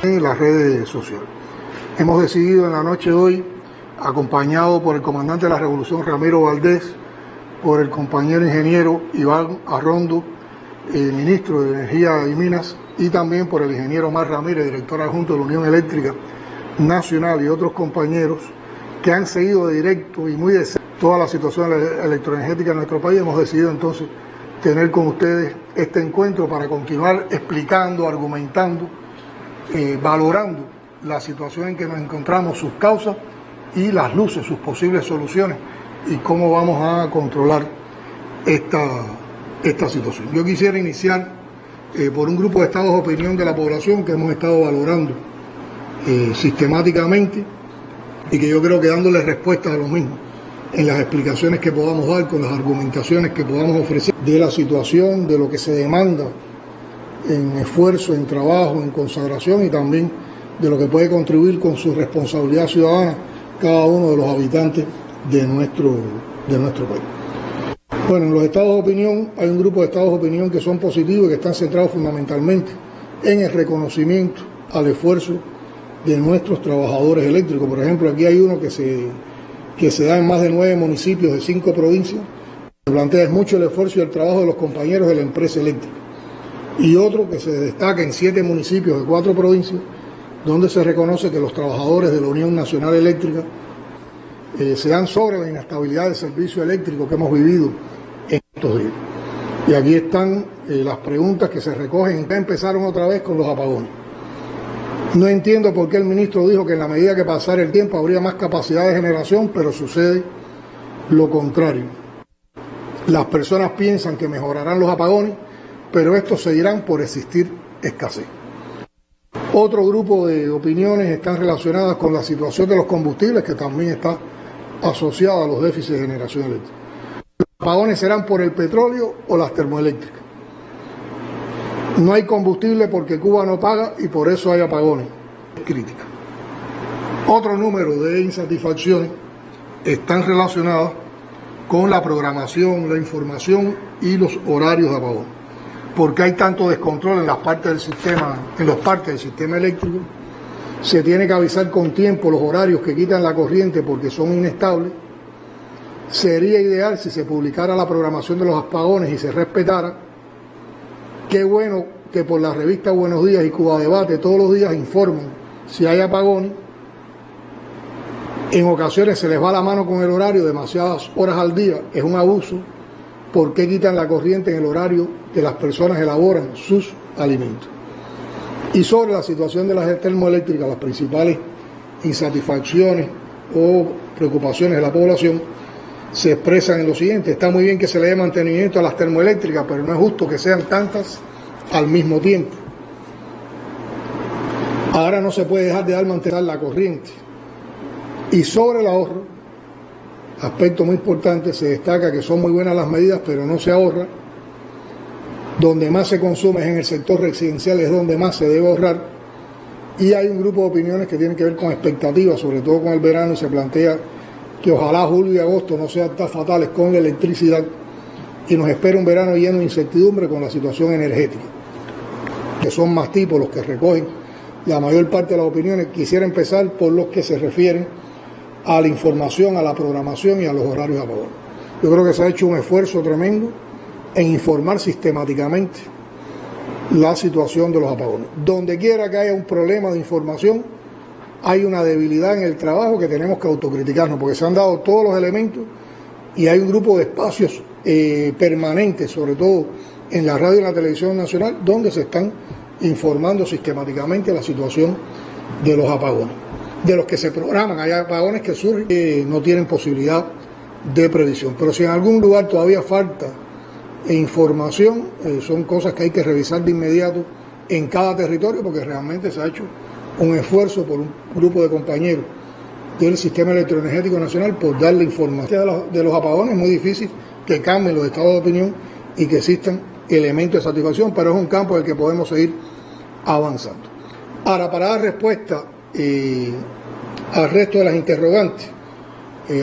en las redes sociales. Hemos decidido en la noche de hoy, acompañado por el comandante de la Revolución Ramiro Valdés, por el compañero ingeniero Iván Arrondo, ministro de Energía y Minas, y también por el ingeniero Mar Ramírez, director adjunto de la Unión Eléctrica Nacional, y otros compañeros que han seguido de directo y muy de cerca toda la situación electroenergética en nuestro país. Hemos decidido entonces tener con ustedes este encuentro para continuar explicando, argumentando, valorando la situación en que nos encontramos, sus causas y las luces, sus posibles soluciones y cómo vamos a controlar esta situación. Yo quisiera iniciar por un grupo de estados de opinión de la población que hemos estado valorando sistemáticamente y que yo creo que dándole respuestas a lo mismo en las explicaciones que podamos dar, con las argumentaciones que podamos ofrecer de la situación, de lo que se demanda en esfuerzo, en trabajo, en consagración y también de lo que puede contribuir con su responsabilidad ciudadana cada uno de los habitantes de nuestro país. Bueno, en los estados de opinión hay un grupo de estados de opinión que son positivos y que están centrados fundamentalmente en el reconocimiento al esfuerzo de nuestros trabajadores eléctricos. Por ejemplo, aquí hay uno que se da en más de 9 municipios de 5 provincias. Se plantea mucho el esfuerzo y el trabajo de los compañeros de la empresa eléctrica. Y otro que se destaca en 7 municipios de 4 provincias, donde se reconoce que los trabajadores de la Unión Nacional Eléctrica se dan sobre la inestabilidad del servicio eléctrico que hemos vivido en estos días. Y aquí están las preguntas que se recogen. Ya empezaron otra vez con los apagones. No entiendo por qué el ministro dijo que en la medida que pasara el tiempo habría más capacidad de generación, pero sucede lo contrario. Las personas piensan que mejorarán los apagones, pero estos seguirán por existir escasez. Otro grupo de opiniones están relacionadas con la situación de los combustibles, que también está asociada a los déficits de generación eléctrica. ¿Los apagones serán por el petróleo o las termoeléctricas? No hay combustible porque Cuba no paga y por eso hay apagones. Crítica. Otro número de insatisfacciones están relacionadas con la programación, la información y los horarios de apagón. ¿Por qué hay tanto descontrol en las partes del sistema, en los parques del sistema eléctrico? Se tiene que avisar con tiempo los horarios que quitan la corriente porque son inestables. Sería ideal si se publicara la programación de los apagones y se respetara. Qué bueno que por la revista Buenos Días y Cuba Debate todos los días informan si hay apagones. En ocasiones se les va la mano con el horario, demasiadas horas al día, es un abuso. ¿Por qué quitan la corriente en el horario que las personas elaboran sus alimentos? Y sobre la situación de las termoeléctricas, las principales insatisfacciones o preocupaciones de la población se expresan en lo siguiente. Está muy bien que se le dé mantenimiento a las termoeléctricas, pero no es justo que sean tantas al mismo tiempo. Ahora no se puede dejar de dar mantener la corriente. Y sobre el ahorro, aspecto muy importante, se destaca que son muy buenas las medidas, pero no se ahorra. Donde más se consume es en el sector residencial, es donde más se debe ahorrar. Y hay un grupo de opiniones que tienen que ver con expectativas, sobre todo con el verano, y se plantea que ojalá julio y agosto no sean tan fatales con la electricidad y nos espera un verano lleno de incertidumbre con la situación energética, que son más tipos los que recogen la mayor parte de las opiniones. Quisiera empezar por los que se refieren a la información, a la programación y a los horarios de apagón. Yo creo que se ha hecho un esfuerzo tremendo en informar sistemáticamente la situación de los apagones. Donde quiera que haya un problema de información, hay una debilidad en el trabajo que tenemos que autocriticarnos, porque se han dado todos los elementos y hay un grupo de espacios permanentes, sobre todo en la radio y la televisión nacional, donde se están informando sistemáticamente la situación de los apagones, de los que se programan. Hay apagones que surgen que no tienen posibilidad de predicción, pero si en algún lugar todavía falta información, son cosas que hay que revisar de inmediato en cada territorio, porque realmente se ha hecho un esfuerzo por un grupo de compañeros del Sistema Electroenergético Nacional por darle información de los apagones. Es muy difícil que cambien los estados de opinión y que existan elementos de satisfacción, pero es un campo en el que podemos seguir avanzando. Ahora, para dar respuesta al resto de las interrogantes,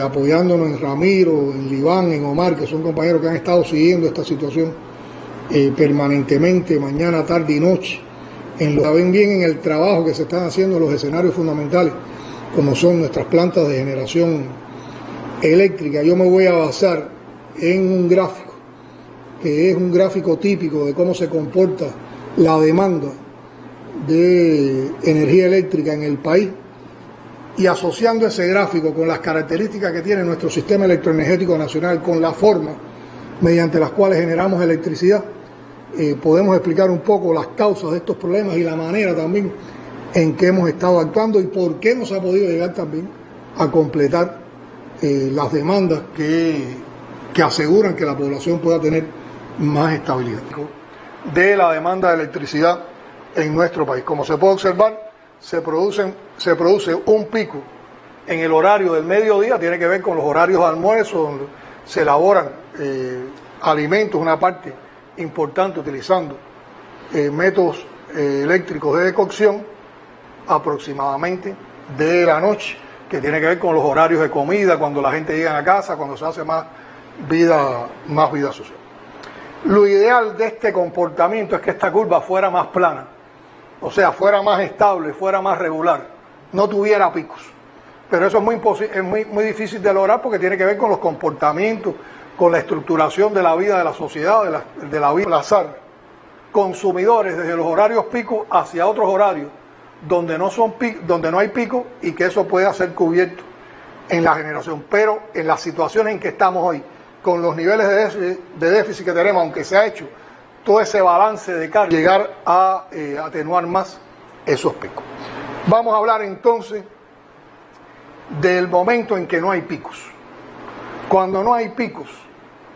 apoyándonos en Ramiro, en Liván, en Omar, que son compañeros que han estado siguiendo esta situación permanentemente, mañana, tarde y noche, Saben bien en el trabajo que se están haciendo en los escenarios fundamentales, como son nuestras plantas de generación eléctrica. Yo me voy a basar en un gráfico, que es un gráfico típico de cómo se comporta la demanda de energía eléctrica en el país, y asociando ese gráfico con las características que tiene nuestro sistema electroenergético nacional, con la forma mediante las cuales generamos electricidad, podemos explicar un poco las causas de estos problemas y la manera también en que hemos estado actuando y por qué no se ha podido llegar también a completar las demandas que aseguran que la población pueda tener más estabilidad de la demanda de electricidad en nuestro país. Como se puede observar, se produce un pico en el horario del mediodía, tiene que ver con los horarios de almuerzo, donde se elaboran alimentos, una parte importante utilizando métodos eléctricos de decocción, aproximadamente de la noche, que tiene que ver con los horarios de comida, cuando la gente llega a casa, cuando se hace más vida social. Lo ideal de este comportamiento es que esta curva fuera más plana, o sea, fuera más estable, fuera más regular, no tuviera picos. Pero eso es muy difícil de lograr porque tiene que ver con los comportamientos, con la estructuración de la vida de la sociedad, de la vida. Desplazar consumidores desde los horarios picos hacia otros horarios donde no hay pico, y que eso pueda ser cubierto en la generación. Pero en las situaciones en que estamos hoy, con los niveles de déficit que tenemos, aunque se ha hecho todo ese balance de carga, llegar a atenuar más esos picos. Vamos a hablar entonces del momento en que no hay picos. Cuando no hay picos,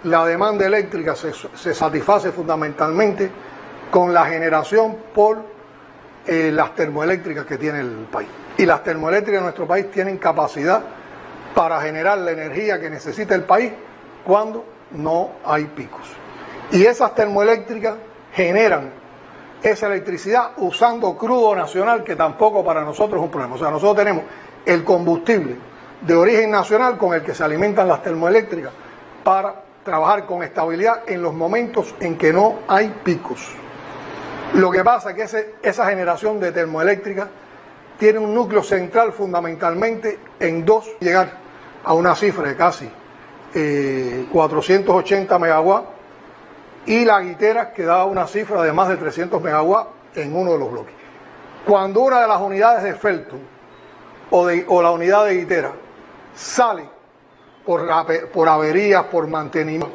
la demanda eléctrica se satisface fundamentalmente con la generación por las termoeléctricas que tiene el país. Y las termoeléctricas de nuestro país tienen capacidad para generar la energía que necesita el país cuando no hay picos. Y esas termoeléctricas generan esa electricidad usando crudo nacional, que tampoco para nosotros es un problema. O sea, nosotros tenemos el combustible de origen nacional con el que se alimentan las termoeléctricas para trabajar con estabilidad en los momentos en que no hay picos. Lo que pasa es que esa generación de termoeléctricas tiene un núcleo central fundamentalmente en dos, llegar a una cifra de casi 480 megawatts, y la Guitera, que da una cifra de más de 300 megawatts en uno de los bloques. Cuando una de las unidades de Felton o la unidad de Guitera sale por averías, por mantenimiento,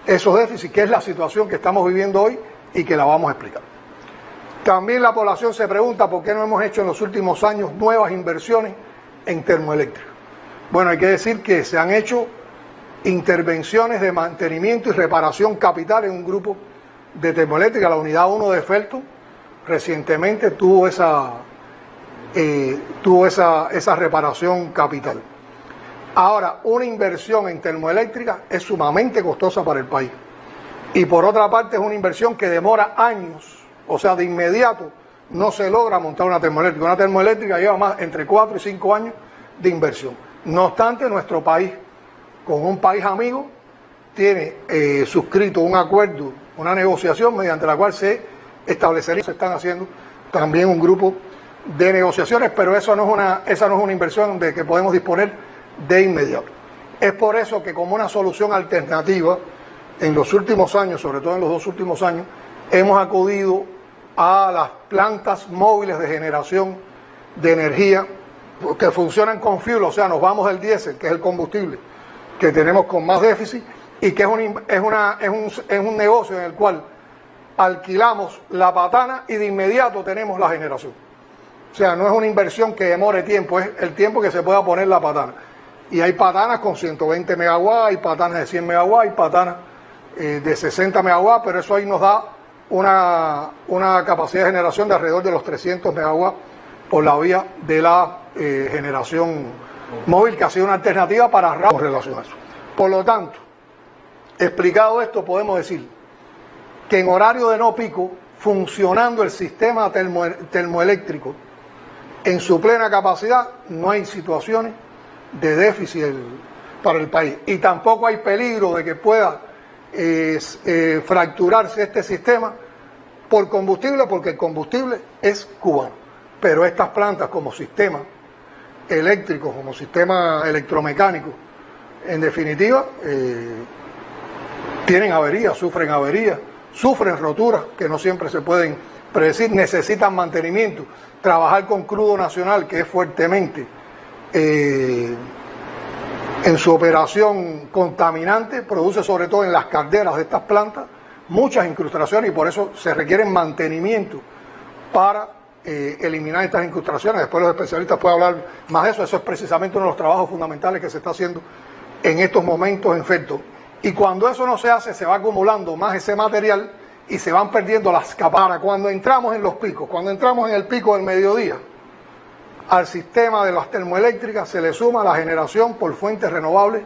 esos déficits, que es la situación que estamos viviendo hoy y que la vamos a explicar. También la población se pregunta por qué no hemos hecho en los últimos años nuevas inversiones en termoeléctrica. Bueno, hay que decir que se han hecho intervenciones de mantenimiento y reparación capital en un grupo de termoeléctrica. La unidad 1 de Felton recientemente tuvo esa reparación capital. Ahora, una inversión en termoeléctrica es sumamente costosa para el país. Y por otra parte es una inversión que demora años, o sea, de inmediato no se logra montar una termoeléctrica. Una termoeléctrica lleva más entre 4 y 5 años de inversión. No obstante, nuestro país, con un país amigo, tiene suscrito un acuerdo, una negociación mediante la cual se establecería, se están haciendo también un grupo de negociaciones, pero esa no es una inversión de que podemos disponer de inmediato. Es por eso que, como una solución alternativa, en los últimos años, sobre todo en los 2 últimos años, hemos acudido a las plantas móviles de generación de energía que funcionan con fuel, o sea, nos vamos del diésel, que es el combustible que tenemos con más déficit, y que es un negocio en el cual alquilamos la patana y de inmediato tenemos la generación. O sea, no es una inversión que demore tiempo, es el tiempo que se pueda poner la patana. Y hay patanas con 120 megawatts, hay patanas de 100 megawatts, hay patanas de 60 megawatts, pero eso ahí nos da una capacidad de generación de alrededor de los 300 megawatts por la vía de la generación móvil, que ha sido una alternativa para con relación a eso. Por lo tanto, explicado esto, podemos decir que en horario de no pico, funcionando el sistema termoeléctrico en su plena capacidad, no hay situaciones de déficit para el país, y tampoco hay peligro de que pueda fracturarse este sistema por combustible, porque el combustible es cubano. Pero estas plantas como sistema eléctrico, como sistema electromecánico, en definitiva, tienen averías, sufren roturas que no siempre se pueden predecir, necesitan mantenimiento. Trabajar con crudo nacional, que es fuertemente en su operación contaminante, produce sobre todo en las calderas de estas plantas muchas incrustaciones, y por eso se requiere mantenimiento para eliminar estas incrustaciones. Después los especialistas pueden hablar más de eso. Eso es precisamente uno de los trabajos fundamentales que se está haciendo en estos momentos en Felton. Y cuando eso no se hace, se va acumulando más ese material y se van perdiendo las capas. Cuando entramos en los picos, cuando entramos en el pico del mediodía, al sistema de las termoeléctricas se le suma la generación por fuentes renovables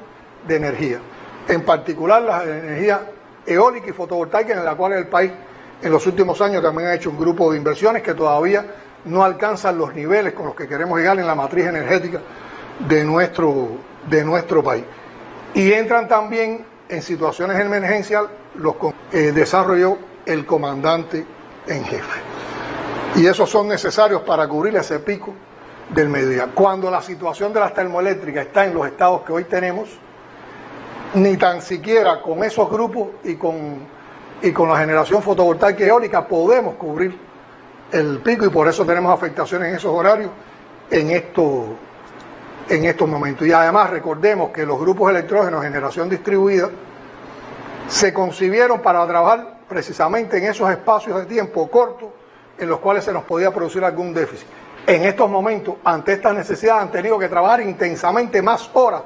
de energía, en particular la energía eólica y fotovoltaica, en la cual el país en los últimos años también ha hecho un grupo de inversiones que todavía no alcanzan los niveles con los que queremos llegar en la matriz energética de nuestro país. Y entran también en situaciones emergenciales los desarrolló el comandante en jefe. Y esos son necesarios para cubrir ese pico del mediodía. Cuando la situación de las termoeléctricas está en los estados que hoy tenemos, ni tan siquiera con esos grupos y con la generación fotovoltaica y eólica podemos cubrir el pico, y por eso tenemos afectaciones en esos horarios en estos momentos. Y además recordemos que los grupos electrógenos de generación distribuida se concibieron para trabajar precisamente en esos espacios de tiempo cortos en los cuales se nos podía producir algún déficit. En estos momentos, ante estas necesidades, han tenido que trabajar intensamente más horas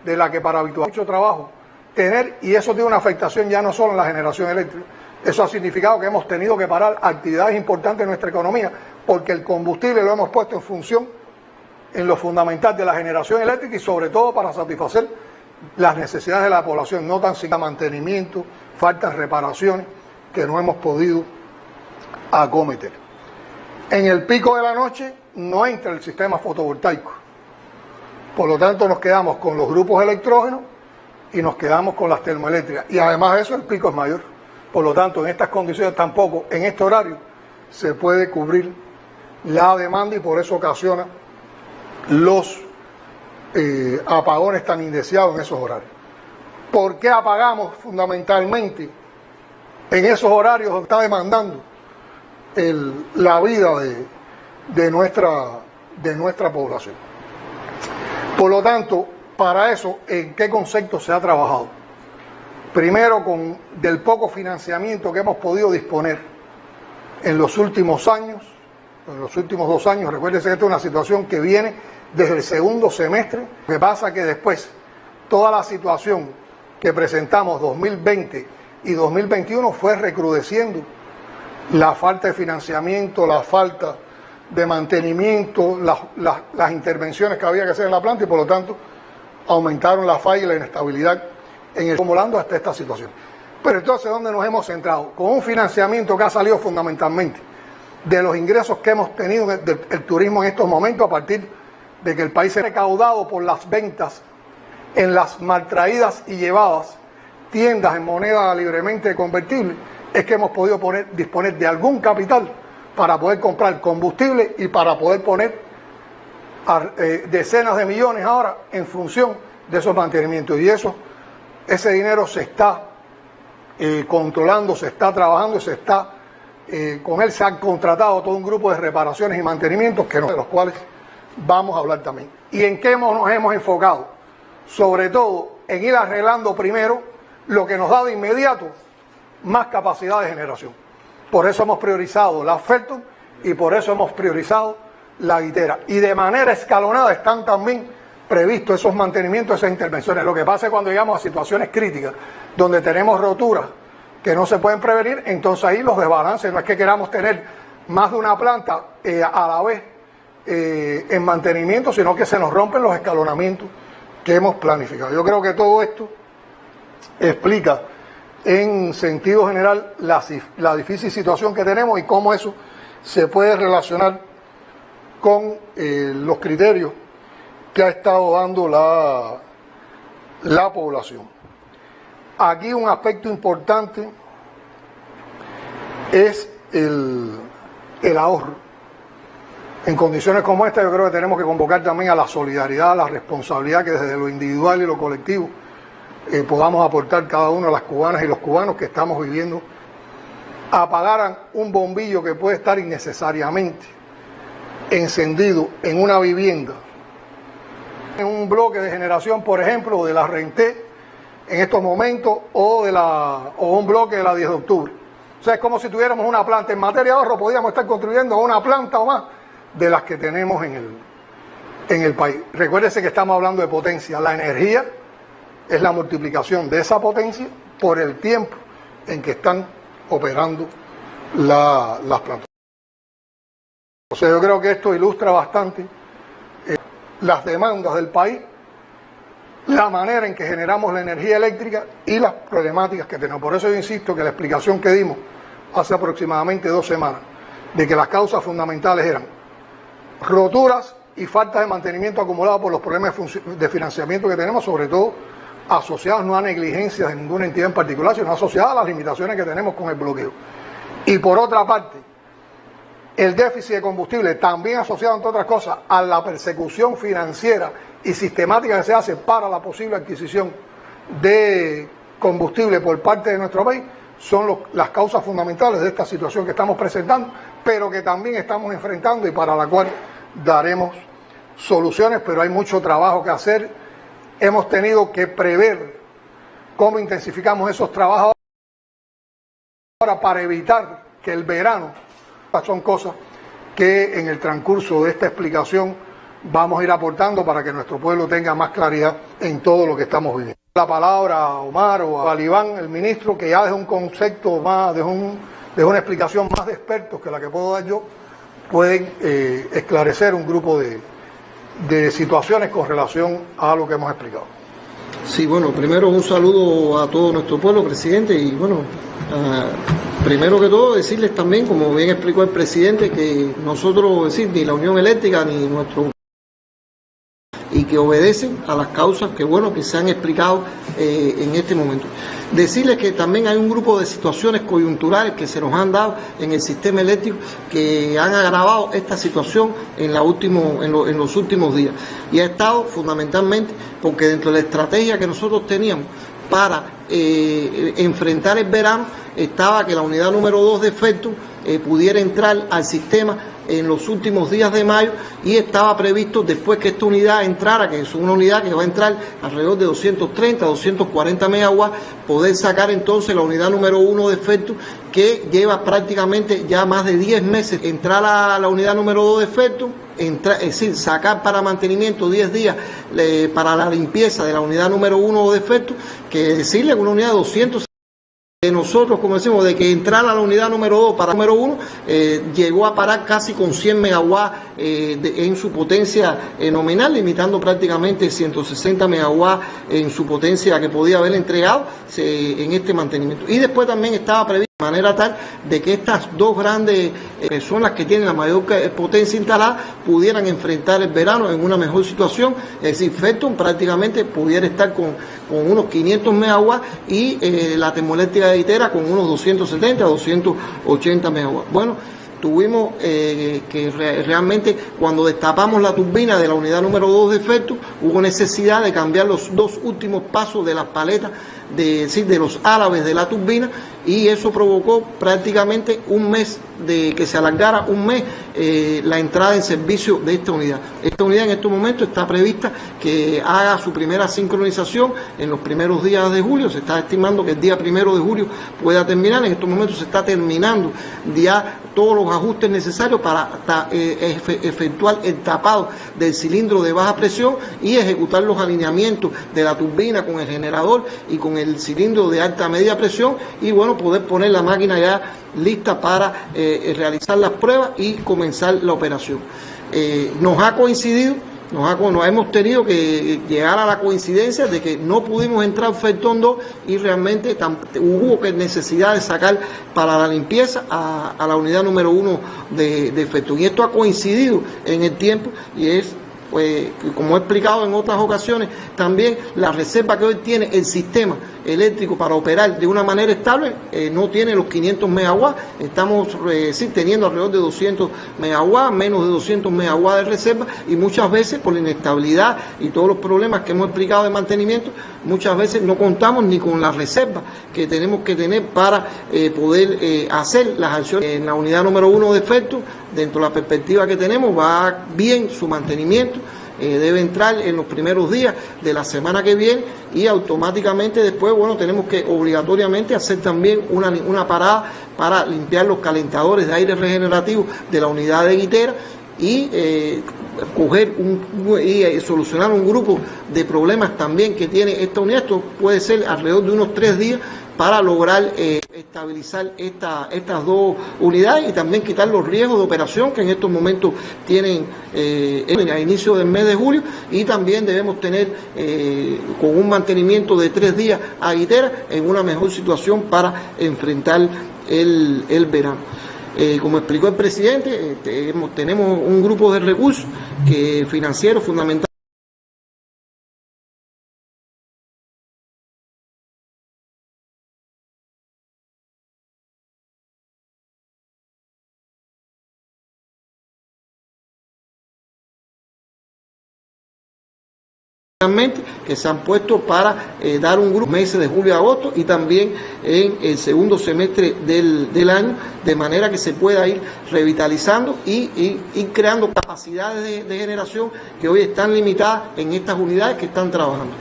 de la que para habitual mucho trabajo tener, y eso tiene una afectación ya no solo en la generación eléctrica. Eso ha significado que hemos tenido que parar actividades importantes en nuestra economía, porque el combustible lo hemos puesto en función en lo fundamental de la generación eléctrica, y sobre todo para satisfacer las necesidades de la población, no tan siquiera mantenimiento, faltas, reparaciones que no hemos podido acometer. En el pico de la noche no entra el sistema fotovoltaico, por lo tanto nos quedamos con los grupos electrógenos y nos quedamos con las termoeléctricas, y además de eso el pico es mayor. Por lo tanto, en estas condiciones tampoco, en este horario, se puede cubrir la demanda, y por eso ocasiona los apagones tan indeseados en esos horarios. ¿Por qué apagamos fundamentalmente en esos horarios donde está demandando la vida de nuestra población? Por lo tanto, para eso, ¿en qué concepto se ha trabajado? Primero, del poco financiamiento que hemos podido disponer en los últimos años, en los últimos 2 años. Recuérdense que esta es una situación que viene desde el segundo semestre. Lo que pasa que después, toda la situación que presentamos 2020 y 2021 fue recrudeciendo la falta de financiamiento, la falta de mantenimiento, las intervenciones que había que hacer en la planta, y por lo tanto aumentaron la falla y la inestabilidad acumulando hasta esta situación. Pero entonces, ¿dónde nos hemos centrado? Con un financiamiento que ha salido fundamentalmente de los ingresos que hemos tenido del turismo en estos momentos, a partir de que el país se ha recaudado por las ventas en las maltraídas y llevadas tiendas en moneda libremente convertible, es que hemos podido disponer de algún capital para poder comprar combustible y para poder poner decenas de millones ahora en función de esos mantenimientos. Y ese dinero se está controlando, se está trabajando, con él se han contratado todo un grupo de reparaciones y mantenimientos de los cuales vamos a hablar también. ¿Y en qué nos hemos enfocado? Sobre todo en ir arreglando primero lo que nos da de inmediato más capacidad de generación. Por eso hemos priorizado la Felton y por eso hemos priorizado la Guitera. Y de manera escalonada están también previstos esos mantenimientos, esas intervenciones. Lo que pasa es cuando llegamos a situaciones críticas, donde tenemos roturas que no se pueden prevenir, entonces ahí los desbalances, no es que queramos tener más de una planta a la vez en mantenimiento, sino que se nos rompen los escalonamientos que hemos planificado. Yo creo que todo esto explica en sentido general la difícil situación que tenemos y cómo eso se puede relacionar con los criterios que ha estado dando la población. Aquí un aspecto importante es el ahorro. En condiciones como esta, yo creo que tenemos que convocar también a la solidaridad, a la responsabilidad que desde lo individual y lo colectivo podamos aportar cada uno de las cubanas y los cubanos que estamos viviendo. Apagaran un bombillo que puede estar innecesariamente encendido en una vivienda, en un bloque de generación, por ejemplo, de la Renté en estos momentos, o un bloque de la 10 de octubre. O sea, es como si tuviéramos una planta. En materia de ahorro podríamos estar construyendo una planta o más de las que tenemos en el país. Recuérdese que estamos hablando de potencia. La energía es la multiplicación de esa potencia por el tiempo en que están operando las plantas. O sea, yo creo que esto ilustra bastante las demandas del país, la manera en que generamos la energía eléctrica y las problemáticas que tenemos. Por eso yo insisto que la explicación que dimos hace aproximadamente 2 semanas de que las causas fundamentales eran roturas y falta de mantenimiento acumulado por los problemas de financiamiento que tenemos, sobre todo asociados no a negligencias de ninguna entidad en particular, sino asociadas a las limitaciones que tenemos con el bloqueo. Y por otra parte, el déficit de combustible, también asociado, entre otras cosas, a la persecución financiera y sistemática que se hace para la posible adquisición de combustible por parte de nuestro país, son las causas fundamentales de esta situación que estamos presentando, pero que también estamos enfrentando y para la cual daremos soluciones, pero hay mucho trabajo que hacer. Hemos tenido que prever cómo intensificamos esos trabajos ahora para evitar que el verano, son cosas que en el transcurso de esta explicación vamos a ir aportando para que nuestro pueblo tenga más claridad en todo lo que estamos viviendo. La palabra a Omar o a Iván, el ministro, que ya desde un concepto más, desde una explicación más de expertos que la que puedo dar yo, pueden esclarecer un grupo de situaciones con relación a lo que hemos explicado. Sí, bueno, primero un saludo a todo nuestro pueblo, presidente, y bueno, primero que todo decirles también, como bien explicó el presidente, que nosotros, ni la Unión Eléctrica ni nuestro, y que obedecen a las causas que se han explicado en este momento. Decirles que también hay un grupo de situaciones coyunturales que se nos han dado en el sistema eléctrico que han agravado esta situación en los últimos días. Y ha estado fundamentalmente porque dentro de la estrategia que nosotros teníamos para enfrentar el verano estaba que la unidad número 2 de FETU pudiera entrar al sistema en los últimos días de mayo, y estaba previsto después que esta unidad entrara, que es una unidad que va a entrar alrededor de 230, 240 megawatts, poder sacar entonces la unidad número 1 de FETU, que lleva prácticamente ya más de 10 meses. Entrar a la unidad número 2 de FETU, es decir, sacar para mantenimiento 10 días para la limpieza de la unidad número 1 de FETU, que decirle que una unidad de 200. Nosotros, como decimos, de que entrara a la unidad número 2 para número 1, llegó a parar casi con 100 megawatts en su potencia nominal, limitando prácticamente 160 megawatts en su potencia que podía haber entregado en este mantenimiento. Y después también estaba previsto de manera tal de que estas dos grandes personas que tienen la mayor potencia instalada pudieran enfrentar el verano en una mejor situación. Es decir, FETU prácticamente pudiera estar con unos 500 megawatts y la termoeléctrica de Itera con unos 270 a 280 megawatts. Bueno, tuvimos que realmente cuando destapamos la turbina de la unidad número 2 de FETU, hubo necesidad de cambiar los 2 últimos pasos de las paletas, de los árabes de la turbina, y eso provocó prácticamente un mes, de que se alargara un mes la entrada en servicio de esta unidad. Esta unidad en estos momentos está prevista que haga su primera sincronización en los primeros días de julio. Se está estimando que el día 1 de julio pueda terminar. En estos momentos se está terminando ya todos los ajustes necesarios para efectuar el tapado del cilindro de baja presión y ejecutar los alineamientos de la turbina con el generador y con el cilindro de alta media presión, y bueno, poder poner la máquina ya lista para realizar las pruebas y comenzar la operación. Nos ha coincidido, nos hemos tenido que llegar a la coincidencia de que no pudimos entrar al Felton 2 y realmente hubo necesidad de sacar para la limpieza a la unidad número 1 de Felton. Y esto ha coincidido en el tiempo, y es, pues, como he explicado en otras ocasiones, también la reserva que hoy tiene el sistema eléctrico para operar de una manera estable no tiene los 500 megawatts, estamos teniendo alrededor de 200 megawatts, menos de 200 megawatts de reserva, y muchas veces por la inestabilidad y todos los problemas que hemos explicado de mantenimiento, muchas veces no contamos ni con las reservas que tenemos que tener para poder hacer las acciones. En la unidad número 1 de efecto, dentro de la perspectiva que tenemos, va bien su mantenimiento. Debe entrar en los primeros días de la semana que viene, y automáticamente después, bueno, tenemos que obligatoriamente hacer también una parada para limpiar los calentadores de aire regenerativo de la unidad de Guitera y solucionar un grupo de problemas también que tiene esta unidad. Esto puede ser alrededor de unos 3 días para lograr estabilizar estas dos unidades y también quitar los riesgos de operación que en estos momentos tienen a inicio del mes de julio, y también debemos tener con un mantenimiento de 3 días a Guitera en una mejor situación para enfrentar el verano. Como explicó el presidente, tenemos un grupo de recursos financieros fundamentales que se han puesto para dar un grupo meses de julio a agosto y también en el segundo semestre del año, de manera que se pueda ir revitalizando y creando capacidades de generación que hoy están limitadas en estas unidades que están trabajando.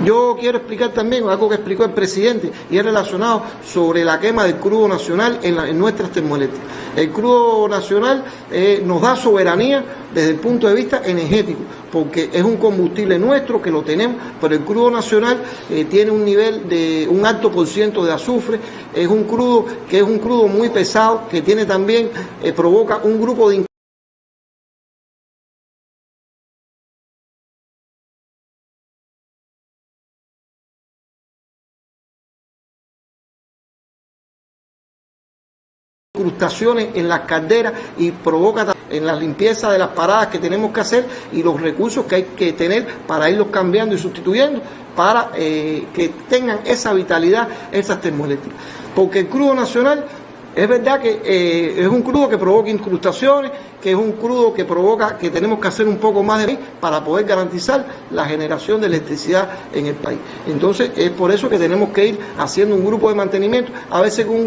Yo quiero explicar también algo que explicó el presidente, y es relacionado sobre la quema del crudo nacional en nuestras termoeléctricas. El crudo nacional nos da soberanía desde el punto de vista energético, porque es un combustible nuestro que lo tenemos, pero el crudo nacional tiene un nivel de un alto % de azufre, es un crudo muy pesado, que tiene también, provoca un grupo de incrustaciones en las calderas y provoca en la limpieza de las paradas que tenemos que hacer y los recursos que hay que tener para irlos cambiando y sustituyendo para que tengan esa vitalidad esas termoeléctricas. Porque el crudo nacional es verdad que es un crudo que provoca incrustaciones, que es un crudo que provoca que tenemos que hacer un poco más de para poder garantizar la generación de electricidad en el país. Entonces es por eso que tenemos que ir haciendo un grupo de mantenimiento. A veces con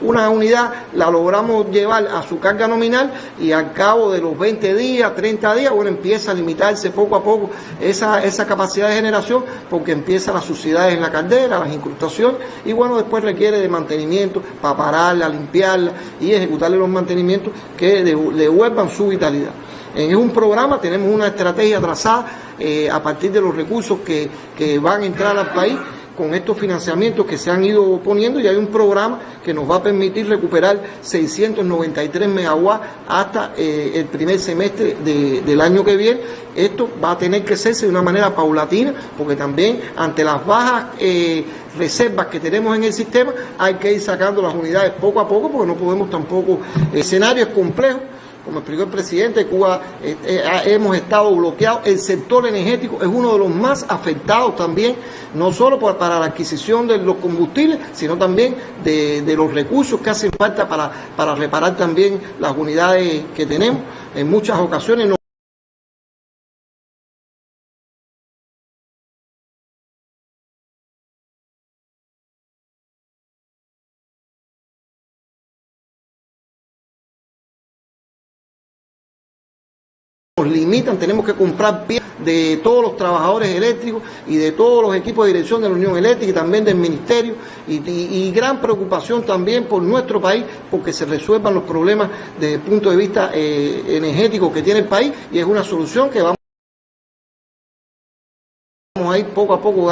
una unidad la logramos llevar a su carga nominal y al cabo de los 20 días, 30 días, bueno, empieza a limitarse poco a poco esa capacidad de generación, porque empiezan las suciedades en la caldera, las incrustaciones, y bueno, después requiere de mantenimiento para pararla, limpiarla y ejecutarle los mantenimientos que devuelvan su vitalidad. En un programa tenemos una estrategia trazada a partir de los recursos que van a entrar al país con estos financiamientos que se han ido poniendo, y hay un programa que nos va a permitir recuperar 693 megawatts hasta el primer semestre del año que viene. Esto va a tener que hacerse de una manera paulatina, porque también ante las bajas reservas que tenemos en el sistema hay que ir sacando las unidades poco a poco, porque no podemos tampoco, escenarios complejos. Como explicó el presidente, Cuba hemos estado bloqueados. El sector energético es uno de los más afectados también, no solo para la adquisición de los combustibles, sino también de los recursos que hacen falta para reparar también las unidades que tenemos. En muchas ocasiones no nos limitan, tenemos que comprar piezas de todos los trabajadores eléctricos y de todos los equipos de dirección de la Unión Eléctrica y también del Ministerio, y gran preocupación también por nuestro país, porque se resuelvan los problemas desde el punto de vista energético que tiene el país, y es una solución que vamos a ir poco a poco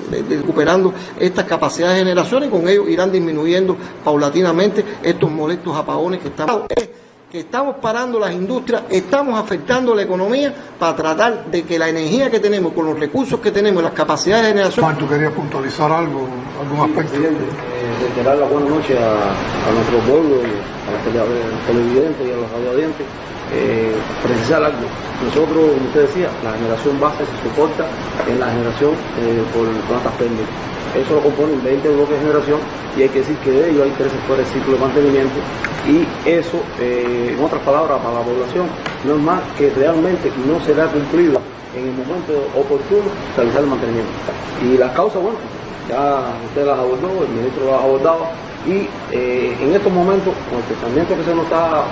recuperando estas capacidades de generación, y con ello irán disminuyendo paulatinamente estos molestos apagones que estamos parando las industrias, estamos afectando la economía para tratar de que la energía que tenemos, con los recursos que tenemos, las capacidades de generación. Juan, ¿tú querías puntualizar algún aspecto? Reiterar la buena noche a nuestro pueblo, a los televidentes y a los audientes. precisar algo. Nosotros, como usted decía, la generación base se soporta en la generación por plantas técnicas. Eso lo componen 20 bloques de generación y hay que decir que de ellos hay 3 sectores de ciclo de mantenimiento y eso, en otras palabras, para la población no es más que realmente no será cumplido en el momento oportuno realizar el mantenimiento. Y las causas, bueno, ya usted las abordó, el ministro las ha abordado y en estos momentos, con el pensamiento que se nos está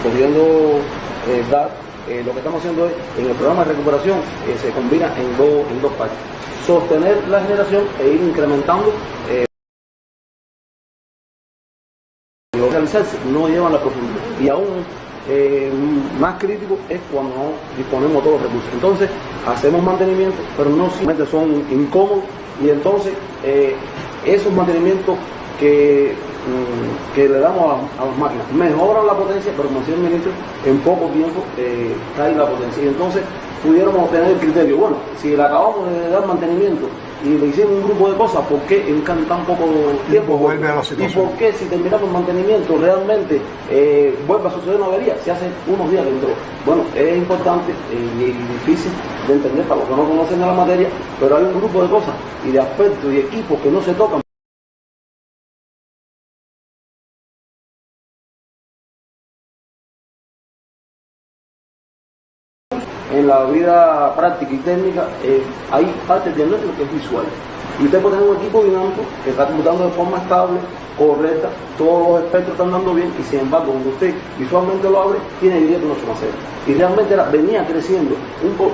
pudiendo dar, lo que estamos haciendo es, en el programa de recuperación, se combina en dos partes. Sostener la generación e ir incrementando lo realizarse no llevan la profundidad y aún más crítico es cuando no disponemos de todos los recursos. Entonces hacemos mantenimiento, pero no simplemente son incómodos y entonces esos mantenimientos que le damos a las máquinas mejoran la potencia, pero como decía el ministro, en poco tiempo cae la potencia y entonces pudiéramos tener el criterio, bueno, si le acabamos de dar mantenimiento y le hicimos un grupo de cosas, ¿por qué en tan poco tiempo vuelve a la situación? ¿Y por qué si terminamos el mantenimiento realmente vuelve a suceder una avería? Si hace unos días que entró. Bueno, es importante y difícil de entender para los que no conocen la materia, pero hay un grupo de cosas y de aspectos y equipos que no se tocan. En la vida práctica y técnica hay parte del diagnóstico que es visual. Y usted puede tener un equipo dinámico que está computando de forma estable, correcta, todos los espectros están dando bien y sin embargo cuando usted visualmente lo abre, tiene idea que no se va a hacer. Y realmente venía creciendo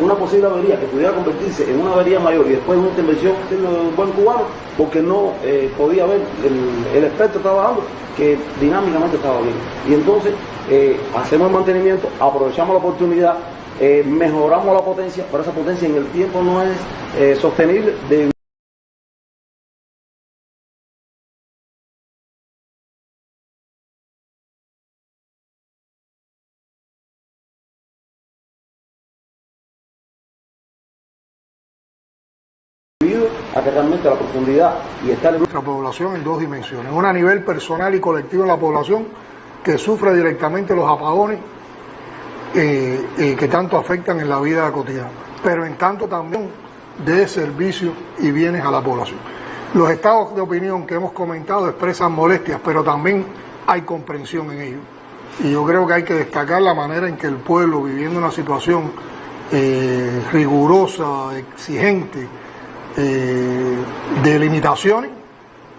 una posible avería que pudiera convertirse en una avería mayor y después de una intervención del buen cubano, porque no podía ver el espectro trabajando, que dinámicamente estaba bien. Y entonces hacemos el mantenimiento, aprovechamos la oportunidad, mejoramos la potencia, pero esa potencia en el tiempo no es sostenible. A que realmente la profundidad y estar en nuestra población en 2 dimensiones, una a nivel personal y colectivo en la población que sufre directamente los apagones que tanto afectan en la vida cotidiana, pero en tanto también de servicios y bienes a la población. Los estados de opinión que hemos comentado expresan molestias, pero también hay comprensión en ellos. Y yo creo que hay que destacar la manera en que el pueblo, viviendo una situación rigurosa, exigente, de limitaciones,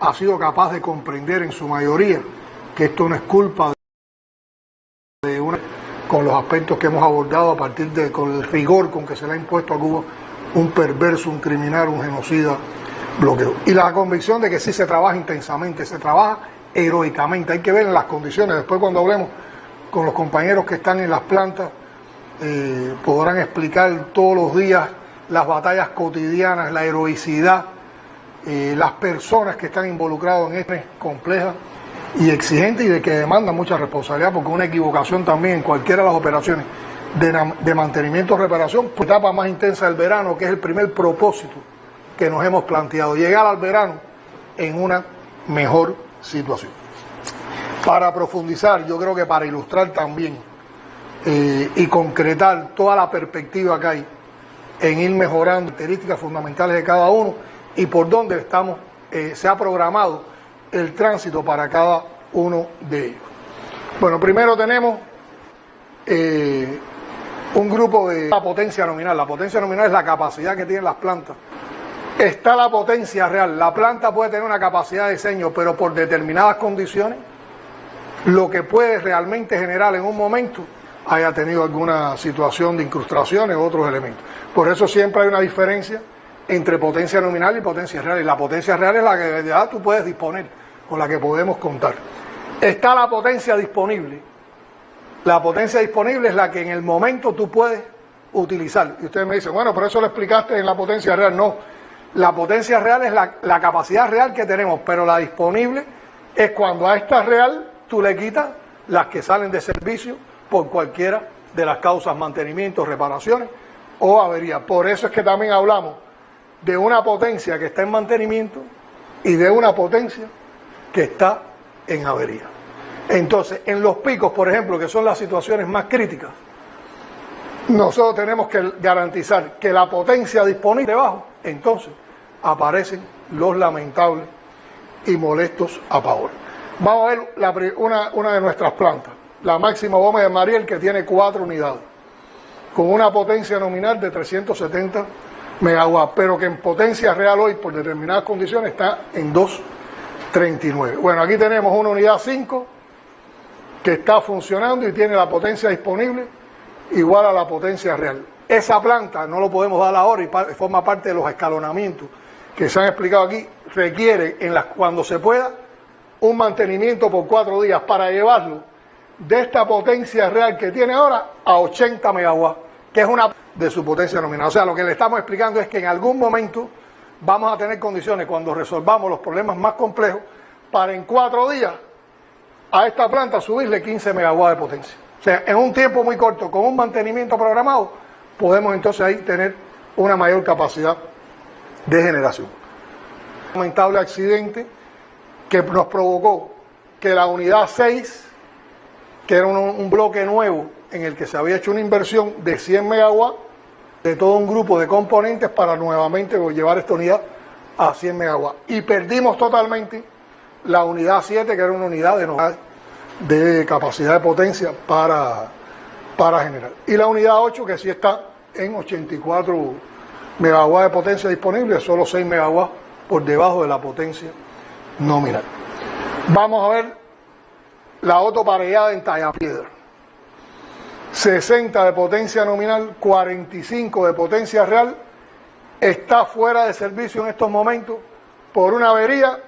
ha sido capaz de comprender en su mayoría que esto no es culpa de una, con los aspectos que hemos abordado a partir con el rigor con que se le ha impuesto a Cuba un perverso, un criminal, un genocida bloqueo. Y la convicción de que sí se trabaja intensamente, se trabaja heroicamente. Hay que ver en las condiciones, después cuando hablemos con los compañeros que están en las plantas, podrán explicar todos los días las batallas cotidianas, la heroicidad, las personas que están involucradas en esto compleja y exigente y de que demanda mucha responsabilidad, porque una equivocación también en cualquiera de las operaciones de mantenimiento o reparación, pues la etapa más intensa del verano, que es el primer propósito que nos hemos planteado, llegar al verano en una mejor situación. Para profundizar, yo creo que para ilustrar también y concretar toda la perspectiva que hay en ir mejorando características fundamentales de cada uno y por dónde estamos, se ha programado el tránsito para cada uno de ellos. Bueno, primero tenemos un grupo de la potencia nominal. La potencia nominal es la capacidad que tienen las plantas. Está la potencia real. La planta puede tener una capacidad de diseño, pero por determinadas condiciones, lo que puede realmente generar en un momento haya tenido alguna situación de incrustaciones u otros elementos. Por eso siempre hay una diferencia entre potencia nominal y potencia real. Y la potencia real es la que de verdad tú puedes disponer, con la que podemos contar. Está la potencia disponible. La potencia disponible es la que en el momento tú puedes utilizar. Y ustedes me dicen, bueno, pero eso lo explicaste en la potencia real. No, la potencia real es la capacidad real que tenemos, pero la disponible es cuando a esta real tú le quitas las que salen de servicio por cualquiera de las causas, mantenimientos, reparaciones o avería. Por eso es que también hablamos de una potencia que está en mantenimiento y de una potencia que está en avería. Entonces, en los picos, por ejemplo, que son las situaciones más críticas, nosotros tenemos que garantizar que la potencia disponible debajo, entonces aparecen los lamentables y molestos apagones. Vamos a ver una de nuestras plantas, la Máximo Gómez de Mariel, que tiene 4 unidades, con una potencia nominal de 370 megawatts, pero que en potencia real hoy, por determinadas condiciones, está en 239. Bueno, aquí tenemos una unidad 5 que está funcionando y tiene la potencia disponible igual a la potencia real. Esa planta no lo podemos dar ahora y forma parte de los escalonamientos que se han explicado aquí. Requiere, cuando se pueda, un mantenimiento por 4 días para llevarlo de esta potencia real que tiene ahora a 80 megawatts, que es una de su potencia nominal. O sea, lo que le estamos explicando es que en algún momento vamos a tener condiciones, cuando resolvamos los problemas más complejos, para en 4 días a esta planta subirle 15 megawatts de potencia. O sea, en un tiempo muy corto, con un mantenimiento programado, podemos entonces ahí tener una mayor capacidad de generación. Un lamentable accidente que nos provocó que la unidad 6, que era un bloque nuevo en el que se había hecho una inversión de 100 megawatts, de todo un grupo de componentes para nuevamente llevar esta unidad a 100 megawatts. Y perdimos totalmente la unidad 7, que era una unidad de capacidad de potencia para generar. Y la unidad 8, que sí está en 84 megawatts de potencia disponible, solo 6 megawatts por debajo de la potencia nominal. Vamos a ver la autoparellada en Tallapiedra. 60 de potencia nominal, 45 de potencia real, está fuera de servicio en estos momentos por una avería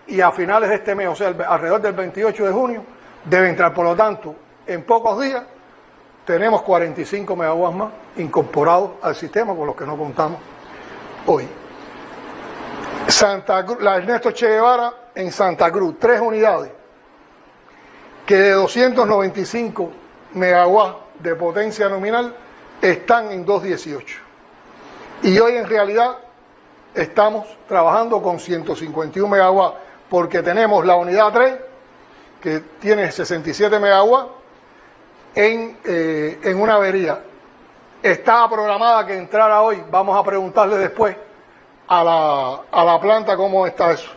y a finales de este mes, o sea, alrededor del 28 de junio, debe entrar. Por lo tanto, en pocos días tenemos 45 megawatts más incorporados al sistema, con los que no contamos hoy. Santa Cruz, la Ernesto Che Guevara en Santa Cruz, 3 unidades que de 295 megawatts de potencia nominal están en 218. Y hoy en realidad estamos trabajando con 151 megawatts, porque tenemos la unidad 3, que tiene 67 megawatts, en una avería. Estaba programada que entrara hoy, vamos a preguntarle después a la planta cómo está eso.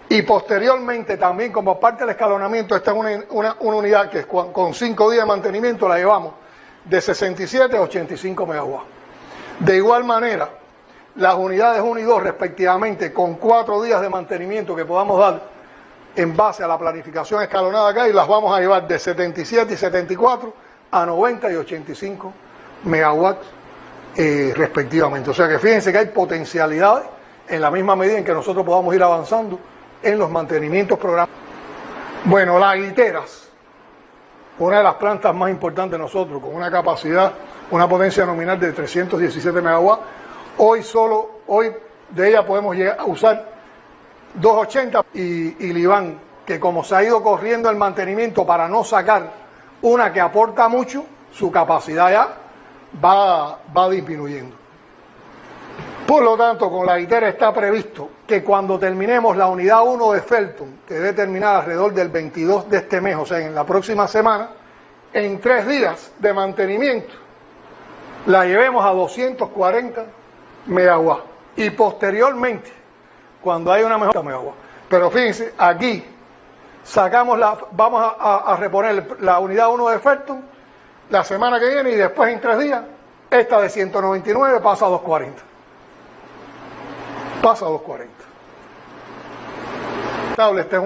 Y posteriormente también, como parte del escalonamiento, está una unidad que con 5 días de mantenimiento la llevamos de 67 a 85 megawatts. De igual manera, las unidades 1 y 2 respectivamente, con 4 días de mantenimiento que podamos dar en base a la planificación escalonada acá, y las vamos a llevar de 77 y 74 a 90 y 85 megawatts respectivamente. O sea que fíjense que hay potencialidades en la misma medida en que nosotros podamos ir avanzando en los mantenimientos programados. Bueno, las Guiteras, una de las plantas más importantes de nosotros, con una capacidad, una potencia nominal de 317 megawatts, hoy de ella podemos llegar a usar 280 y Libán, que como se ha ido corriendo el mantenimiento para no sacar una que aporta mucho, su capacidad ya va disminuyendo. Por lo tanto, con la Guitera está previsto que cuando terminemos la unidad 1 de Felton, que debe terminar alrededor del 22 de este mes, o sea, en la próxima semana, en 3 días de mantenimiento, la llevemos a 240 megawatts. Y posteriormente, cuando haya una mejor megawatts. Pero fíjense, aquí vamos a reponer la unidad 1 de Felton la semana que viene, y después en 3 días, esta de 199 pasa a 240. Pasa a 240. Estable, esta es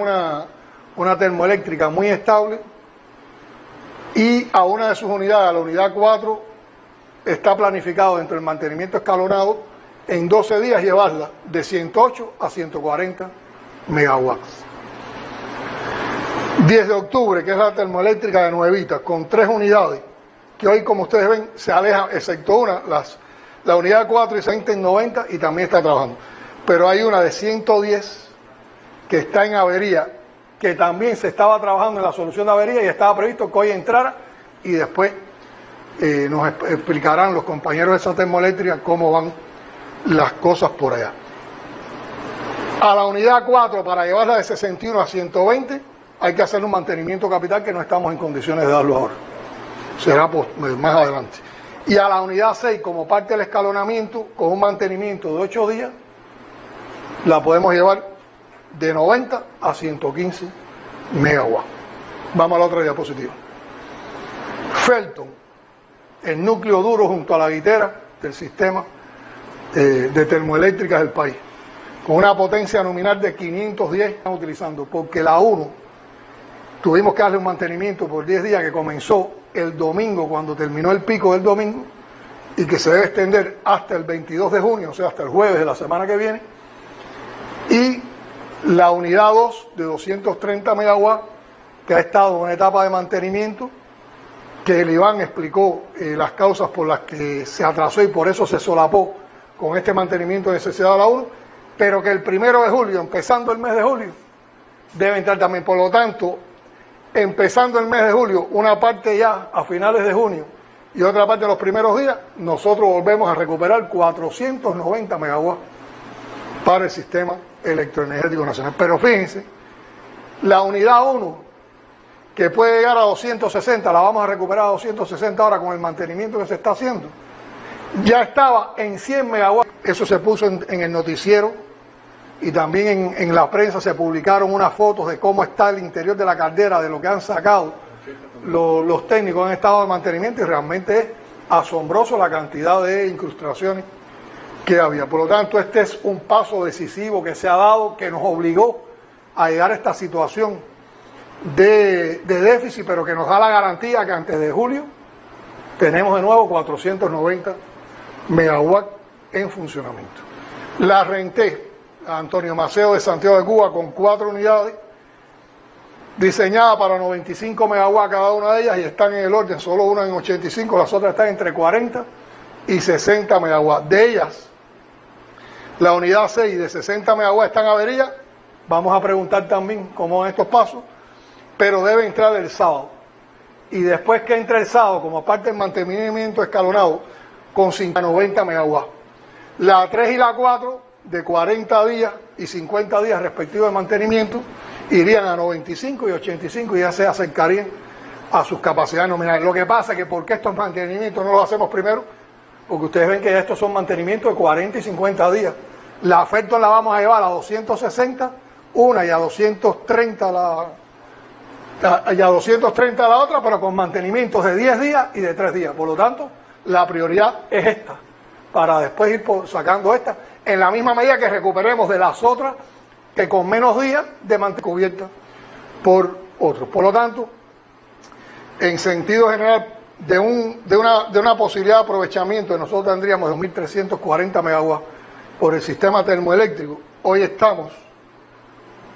una termoeléctrica muy estable, y a una de sus unidades, a la unidad 4, está planificado dentro del mantenimiento escalonado en 12 días llevarla de 108 a 140 megawatts. 10 de octubre, que es la termoeléctrica de Nuevita, con 3 unidades, que hoy, como ustedes ven, se alejan, excepto una, la unidad 4 y se en 90 y también está trabajando. Pero hay una de 110 que está en avería, que también se estaba trabajando en la solución de avería y estaba previsto que hoy entrara, y después nos explicarán los compañeros de esa termoeléctrica cómo van las cosas por allá. A la unidad 4, para llevarla de 61 a 120, hay que hacer un mantenimiento capital que no estamos en condiciones de darlo ahora. Será más adelante. Y a la unidad 6, como parte del escalonamiento, con un mantenimiento de 8 días, la podemos llevar de 90 a 115 megawatts. Vamos a la otra diapositiva. Felton, el núcleo duro junto a la guitera del sistema de termoeléctricas del país, con una potencia nominal de 510 están utilizando, porque la 1 tuvimos que darle un mantenimiento por 10 días que comenzó el domingo, cuando terminó el pico del domingo, y que se debe extender hasta el 22 de junio, o sea, hasta el jueves de la semana que viene, y la unidad 2 de 230 megawatts, que ha estado en una etapa de mantenimiento, que el Iván explicó las causas por las que se atrasó y por eso se solapó con este mantenimiento de necesidad de la 1, pero que el 1 de julio, empezando el mes de julio, debe entrar también. Por lo tanto, empezando el mes de julio, una parte ya a finales de junio y otra parte los primeros días, nosotros volvemos a recuperar 490 megawatts para el sistema electroenergético nacional. Pero fíjense, la unidad 1, que puede llegar a 260, la vamos a recuperar a 260 ahora con el mantenimiento que se está haciendo, ya estaba en 100 megawatts. Eso se puso en el noticiero y también en la prensa se publicaron unas fotos de cómo está el interior de la caldera, de lo que han sacado los técnicos en estado de mantenimiento, y realmente es asombroso la cantidad de incrustaciones que había. Por lo tanto, este es un paso decisivo que se ha dado, que nos obligó a llegar a esta situación de déficit, pero que nos da la garantía que antes de julio tenemos de nuevo 490 megawatts en funcionamiento. La renté a Antonio Maceo de Santiago de Cuba con 4 unidades diseñadas para 95 megawatts cada una de ellas, y están en el orden, solo una en 85, las otras están entre 40 y 60 megawatts. De ellas, la unidad 6 de 60 megawatts está en avería. Vamos a preguntar también cómo van estos pasos, pero debe entrar el sábado. Y después que entre el sábado, como parte del mantenimiento escalonado, con 90 megawatts. La 3 y la 4, de 40 días y 50 días respectivos de mantenimiento, irían a 95 y 85 y ya se acercarían a sus capacidades nominales. Lo que pasa es que, ¿por qué estos mantenimientos no los hacemos primero? Porque ustedes ven que ya estos son mantenimientos de 40 y 50 días. La Felton la vamos a llevar a 260, una, y a 230 la otra, pero con mantenimientos de 10 días y de 3 días. Por lo tanto, la prioridad es esta, para después ir sacando esta, en la misma medida que recuperemos de las otras, que con menos días de mantener cubierta por otros. Por lo tanto, en sentido general, de una posibilidad de aprovechamiento, nosotros tendríamos 2.340 megawatts por el sistema termoeléctrico. Hoy estamos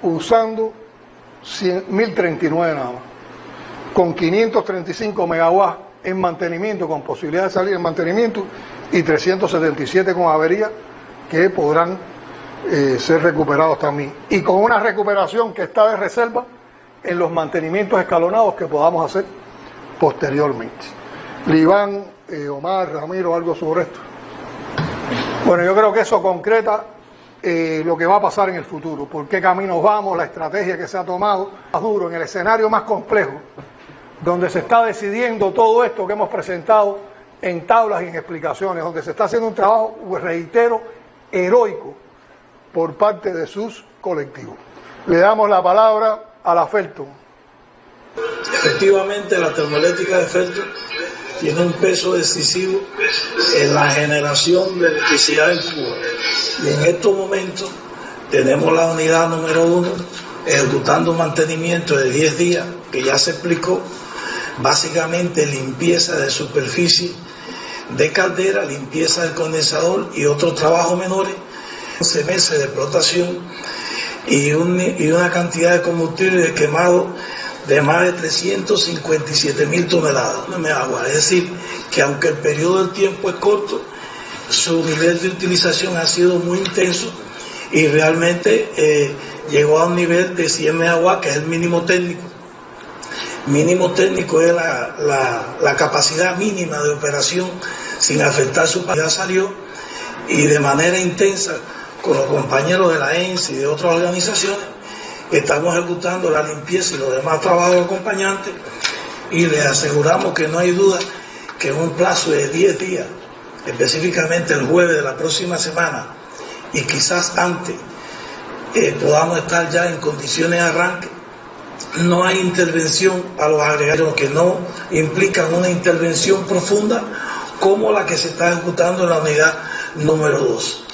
usando 1.039 nada más, con 535 megawatts en mantenimiento, con posibilidad de salir en mantenimiento, y 377 con avería, que podrán ser recuperados también, y con una recuperación que está de reserva en los mantenimientos escalonados que podamos hacer posteriormente. Iván, Omar, Ramiro, algo sobre esto. Bueno, yo creo que eso concreta lo que va a pasar en el futuro, por qué caminos vamos, la estrategia que se ha tomado, más duro, en el escenario más complejo, donde se está decidiendo todo esto que hemos presentado en tablas y en explicaciones, donde se está haciendo un trabajo, reitero, heroico por parte de sus colectivos. Le damos la palabra a la Felton. Efectivamente, la termoeléctrica de Felton tiene un peso decisivo en la generación de electricidad en Cuba. Y en estos momentos tenemos la unidad número 1 ejecutando un mantenimiento de 10 días, que ya se explicó, básicamente limpieza de superficie de caldera, limpieza del condensador y otros trabajos menores, 11 meses de explotación y una cantidad de combustible quemado de más de 357.000 toneladas de agua. Es decir, que aunque el periodo del tiempo es corto, su nivel de utilización ha sido muy intenso y realmente llegó a un nivel de 100 megawatts, que es el mínimo técnico. Mínimo técnico es la capacidad mínima de operación sin afectar su capacidad. Salió, y de manera intensa con los compañeros de la ENSE y de otras organizaciones estamos ejecutando la limpieza y los demás trabajos acompañantes, y les aseguramos que no hay duda que en un plazo de 10 días, específicamente el jueves de la próxima semana y quizás antes, podamos estar ya en condiciones de arranque. No hay intervención a los agregados que no implican una intervención profunda como la que se está ejecutando en la unidad número 2.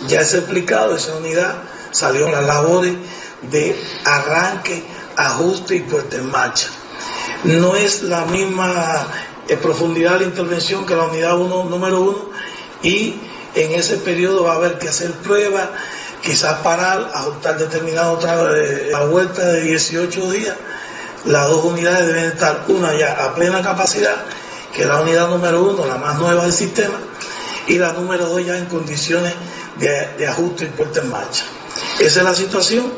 Ya es explicado, esa unidad salió en las labores de arranque, ajuste y puesta en marcha. No es la misma profundidad de la intervención que la unidad número 1, y en ese periodo va a haber que hacer pruebas, quizás parar, ajustar determinado a vuelta de 18 días. Las dos unidades deben estar, una ya a plena capacidad, que es la unidad número 1, la más nueva del sistema, y la número 2 ya en condiciones de ajuste y puesta en marcha. Esa es la situación.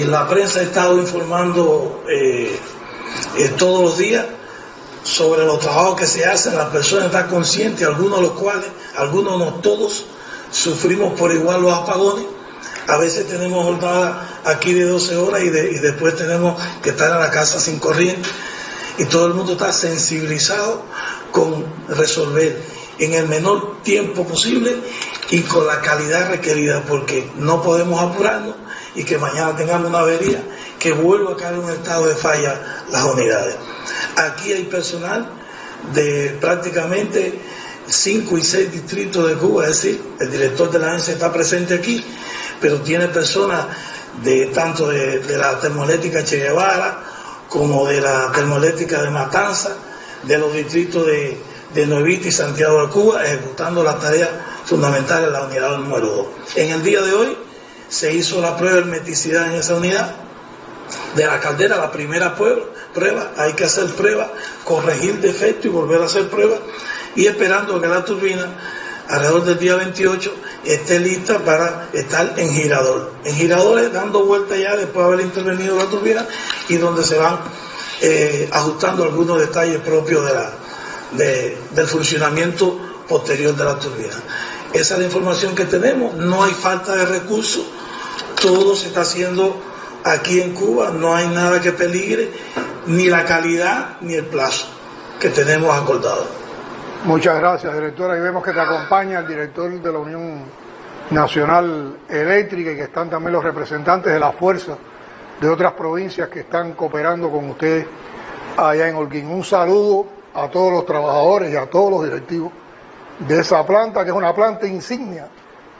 La prensa ha estado informando todos los días sobre los trabajos que se hacen. Las personas están conscientes, algunos de los cuales, algunos no todos, sufrimos por igual los apagones. A veces tenemos jornadas aquí de 12 horas y después tenemos que estar en la casa sin corriente, y todo el mundo está sensibilizado con resolver en el menor tiempo posible y con la calidad requerida, porque no podemos apurarnos y que mañana tengamos una avería que vuelva a caer en un estado de falla las unidades. Aquí hay personal de prácticamente 5 y 6 distritos de Cuba, es decir, el director de la agencia está presente aquí, pero tiene personas tanto de la termoeléctrica Che Guevara como de la termoeléctrica de Matanza, de los distritos de Nuevita y Santiago de Cuba, ejecutando las tareas fundamentales de la unidad número 2. En el día de hoy se hizo la prueba de hermeticidad en esa unidad de la caldera, la primera prueba, hay que hacer prueba, corregir defectos y volver a hacer prueba, y esperando que la turbina alrededor del día 28 esté lista para estar en girador. En giradores dando vuelta ya después de haber intervenido la turbina, y donde se van ajustando algunos detalles propios del funcionamiento posterior de la turbina. Esa es la información que tenemos. No hay falta de recursos, todo se está haciendo aquí en Cuba, no hay nada que peligre, ni la calidad ni el plazo que tenemos acordado. Muchas gracias, directora. Y vemos que te acompaña el director de la Unión Nacional Eléctrica, y que están también los representantes de la fuerza de otras provincias que están cooperando con ustedes allá en Holguín. Un saludo a todos los trabajadores y a todos los directivos de esa planta, que es una planta insignia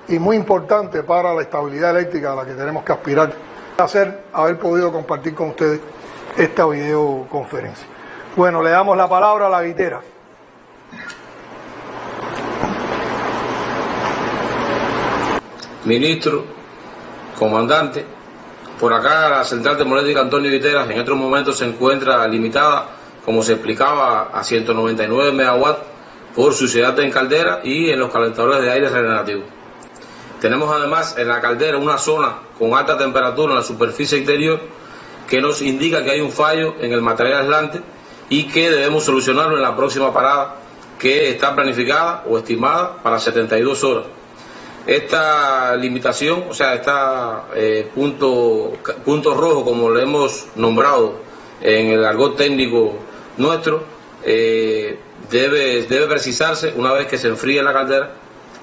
y muy importante para la estabilidad eléctrica a la que tenemos que aspirar. Un placer haber podido compartir con ustedes esta videoconferencia. Bueno, le damos la palabra a la guitera. Ministro, comandante, por acá la central termoeléctrica Antonio Guiteras en estos momentos se encuentra limitada, como se explicaba, a 199 megawatts por suciedad en caldera y en los calentadores de aire regenerativo. Tenemos además en la caldera una zona con alta temperatura en la superficie exterior que nos indica que hay un fallo en el material aislante y que debemos solucionarlo en la próxima parada, que está planificada o estimada para 72 horas. Esta limitación, o sea, punto rojo, como lo hemos nombrado en el argot técnico nuestro, debe precisarse una vez que se enfríe la caldera,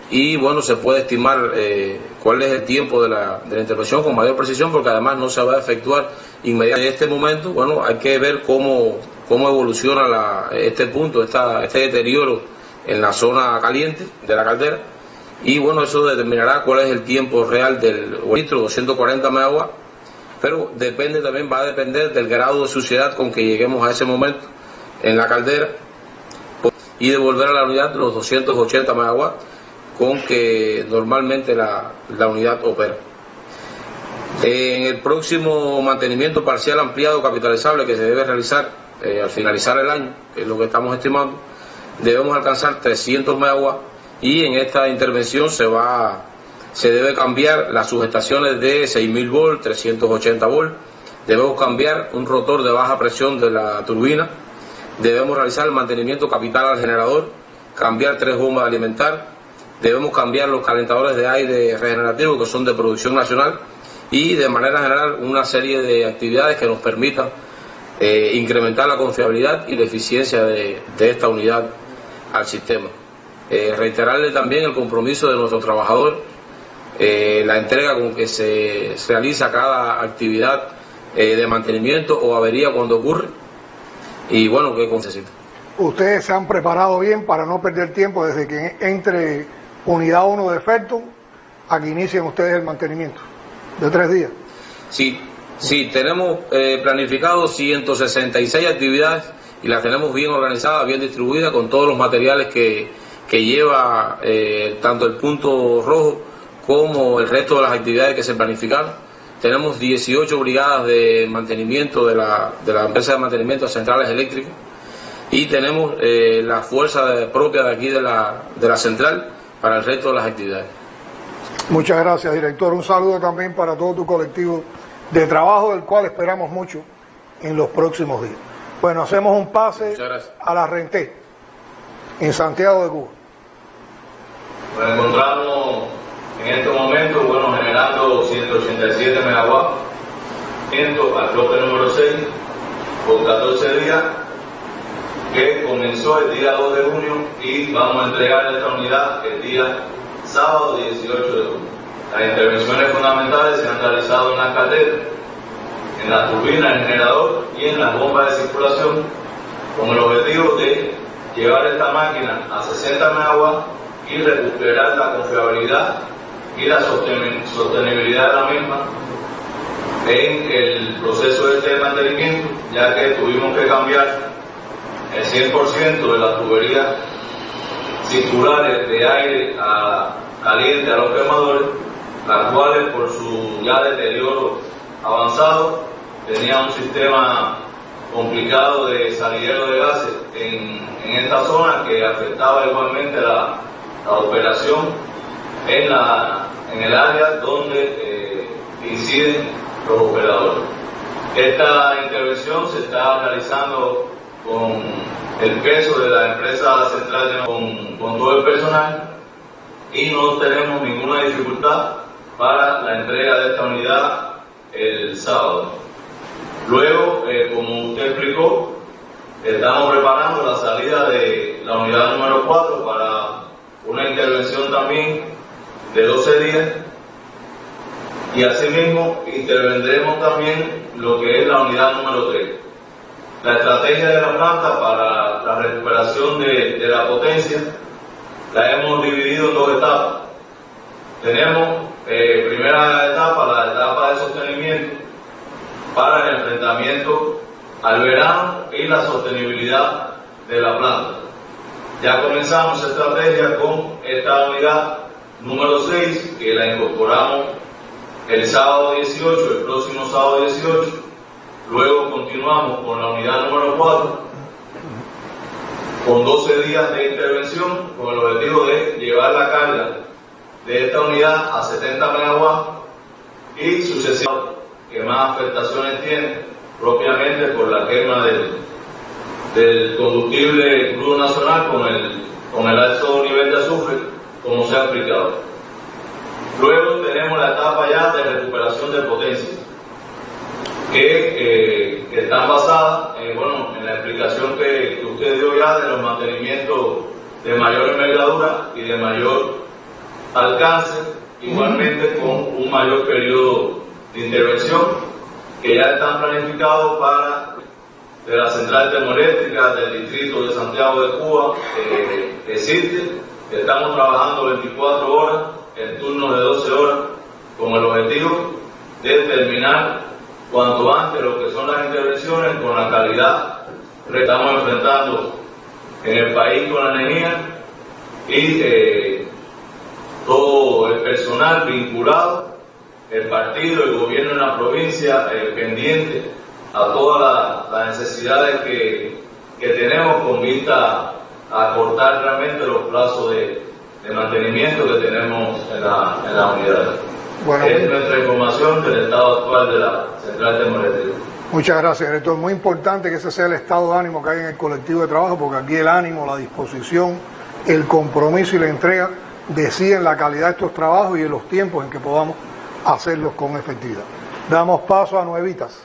y bueno, se puede estimar cuál es el tiempo de la intervención con mayor precisión, porque además no se va a efectuar inmediatamente. En este momento, bueno, hay que ver cómo evoluciona este punto, este deterioro en la zona caliente de la caldera. Y bueno, eso determinará cuál es el tiempo real del litro, 240 megawatts, pero va a depender del grado de suciedad con que lleguemos a ese momento en la caldera, y devolver a la unidad los 280 megawatts con que normalmente la unidad opera. En el próximo mantenimiento parcial ampliado capitalizable que se debe realizar al finalizar el año, que es lo que estamos estimando, debemos alcanzar 300 megawatts. Y en esta intervención se debe cambiar las sujetaciones de 6.000 volts, 380 volts. Debemos cambiar un rotor de baja presión de la turbina. Debemos realizar el mantenimiento capital al generador, cambiar 3 bombas de alimentar. Debemos cambiar los calentadores de aire regenerativo que son de producción nacional, y de manera general una serie de actividades que nos permitan incrementar la confiabilidad y la eficiencia de esta unidad al sistema. Reiterarle también el compromiso de nuestro trabajador, la entrega con que se realiza cada actividad de mantenimiento o avería cuando ocurre, y bueno, ¿qué necesita? Ustedes se han preparado bien para no perder tiempo desde que entre unidad 1 de Felton a que inicien ustedes el mantenimiento de 3 días. Sí, tenemos planificado 166 actividades y las tenemos bien organizadas, bien distribuidas, con todos los materiales que lleva tanto el punto rojo como el resto de las actividades que se planificaron. Tenemos 18 brigadas de mantenimiento de la empresa de mantenimiento de centrales eléctricas y tenemos la fuerza propia de aquí de la central para el resto de las actividades. Muchas gracias, director. Un saludo también para todo tu colectivo de trabajo, del cual esperamos mucho en los próximos días. Bueno, hacemos un pase a la Renté, en Santiago de Cuba. Nos encontramos en este momento, generando 187 megawatts, al bloque número 6, por 14 días, que comenzó el día 2 de junio y vamos a entregar esta unidad el día sábado 18 de junio. Las intervenciones fundamentales se han realizado en las calderas, en la turbina, en el generador y en las bombas de circulación, con el objetivo de llevar esta máquina a 60 megawatts y recuperar la confiabilidad y la sostenibilidad de la misma en el proceso de mantenimiento, ya que tuvimos que cambiar el 100% de las tuberías circulares de aire caliente a los quemadores, las cuales por su ya deterioro avanzado tenían un sistema complicado de salidero de gases en esta zona que afectaba igualmente la operación en el área donde inciden los operadores. Esta intervención se está realizando con el peso de la empresa central, con todo el personal, y no tenemos ninguna dificultad para la entrega de esta unidad el sábado. Luego, como usted explicó, estamos preparando la salida de la unidad número 4 para una intervención también de 12 días, y asimismo intervendremos también lo que es la unidad número 3. La estrategia de la planta para la recuperación de la potencia la hemos dividido en 2 etapas. Tenemos primera etapa, la etapa de sostenimiento para el enfrentamiento al verano y la sostenibilidad de la planta. Ya comenzamos estrategia con esta unidad número 6, que la incorporamos el sábado 18, el próximo sábado 18. Luego continuamos con la unidad número 4, con 12 días de intervención, con el objetivo de llevar la carga de esta unidad a 70 megawatts y sucesivamente, que más afectaciones tiene, propiamente por la quema del combustible crudo nacional con el alto nivel de azufre, como se ha explicado. Luego tenemos la etapa ya de recuperación de potencia, que están basadas en la explicación que usted dio ya de los mantenimientos de mayor envergadura y de mayor alcance, igualmente con un mayor periodo de intervención, que ya están planificados para de la central termoeléctrica del distrito de Santiago de Cuba, que existe. Estamos trabajando 24 horas en turnos de 12 horas con el objetivo de terminar cuanto antes lo que son las intervenciones con la calidad que estamos enfrentando en el país con la energía, y todo el personal vinculado, el partido, el gobierno en la provincia, pendiente a todas las necesidades que tenemos con vista a cortar realmente los plazos de mantenimiento que tenemos en la unidad. Bueno, es nuestra información del estado actual de la central termoeléctrica. Muchas gracias, director. Muy importante que ese sea el estado de ánimo que hay en el colectivo de trabajo, porque aquí el ánimo, la disposición, el compromiso y la entrega deciden la calidad de estos trabajos y en los tiempos en que podamos hacerlos con efectividad. Damos paso a Nuevitas.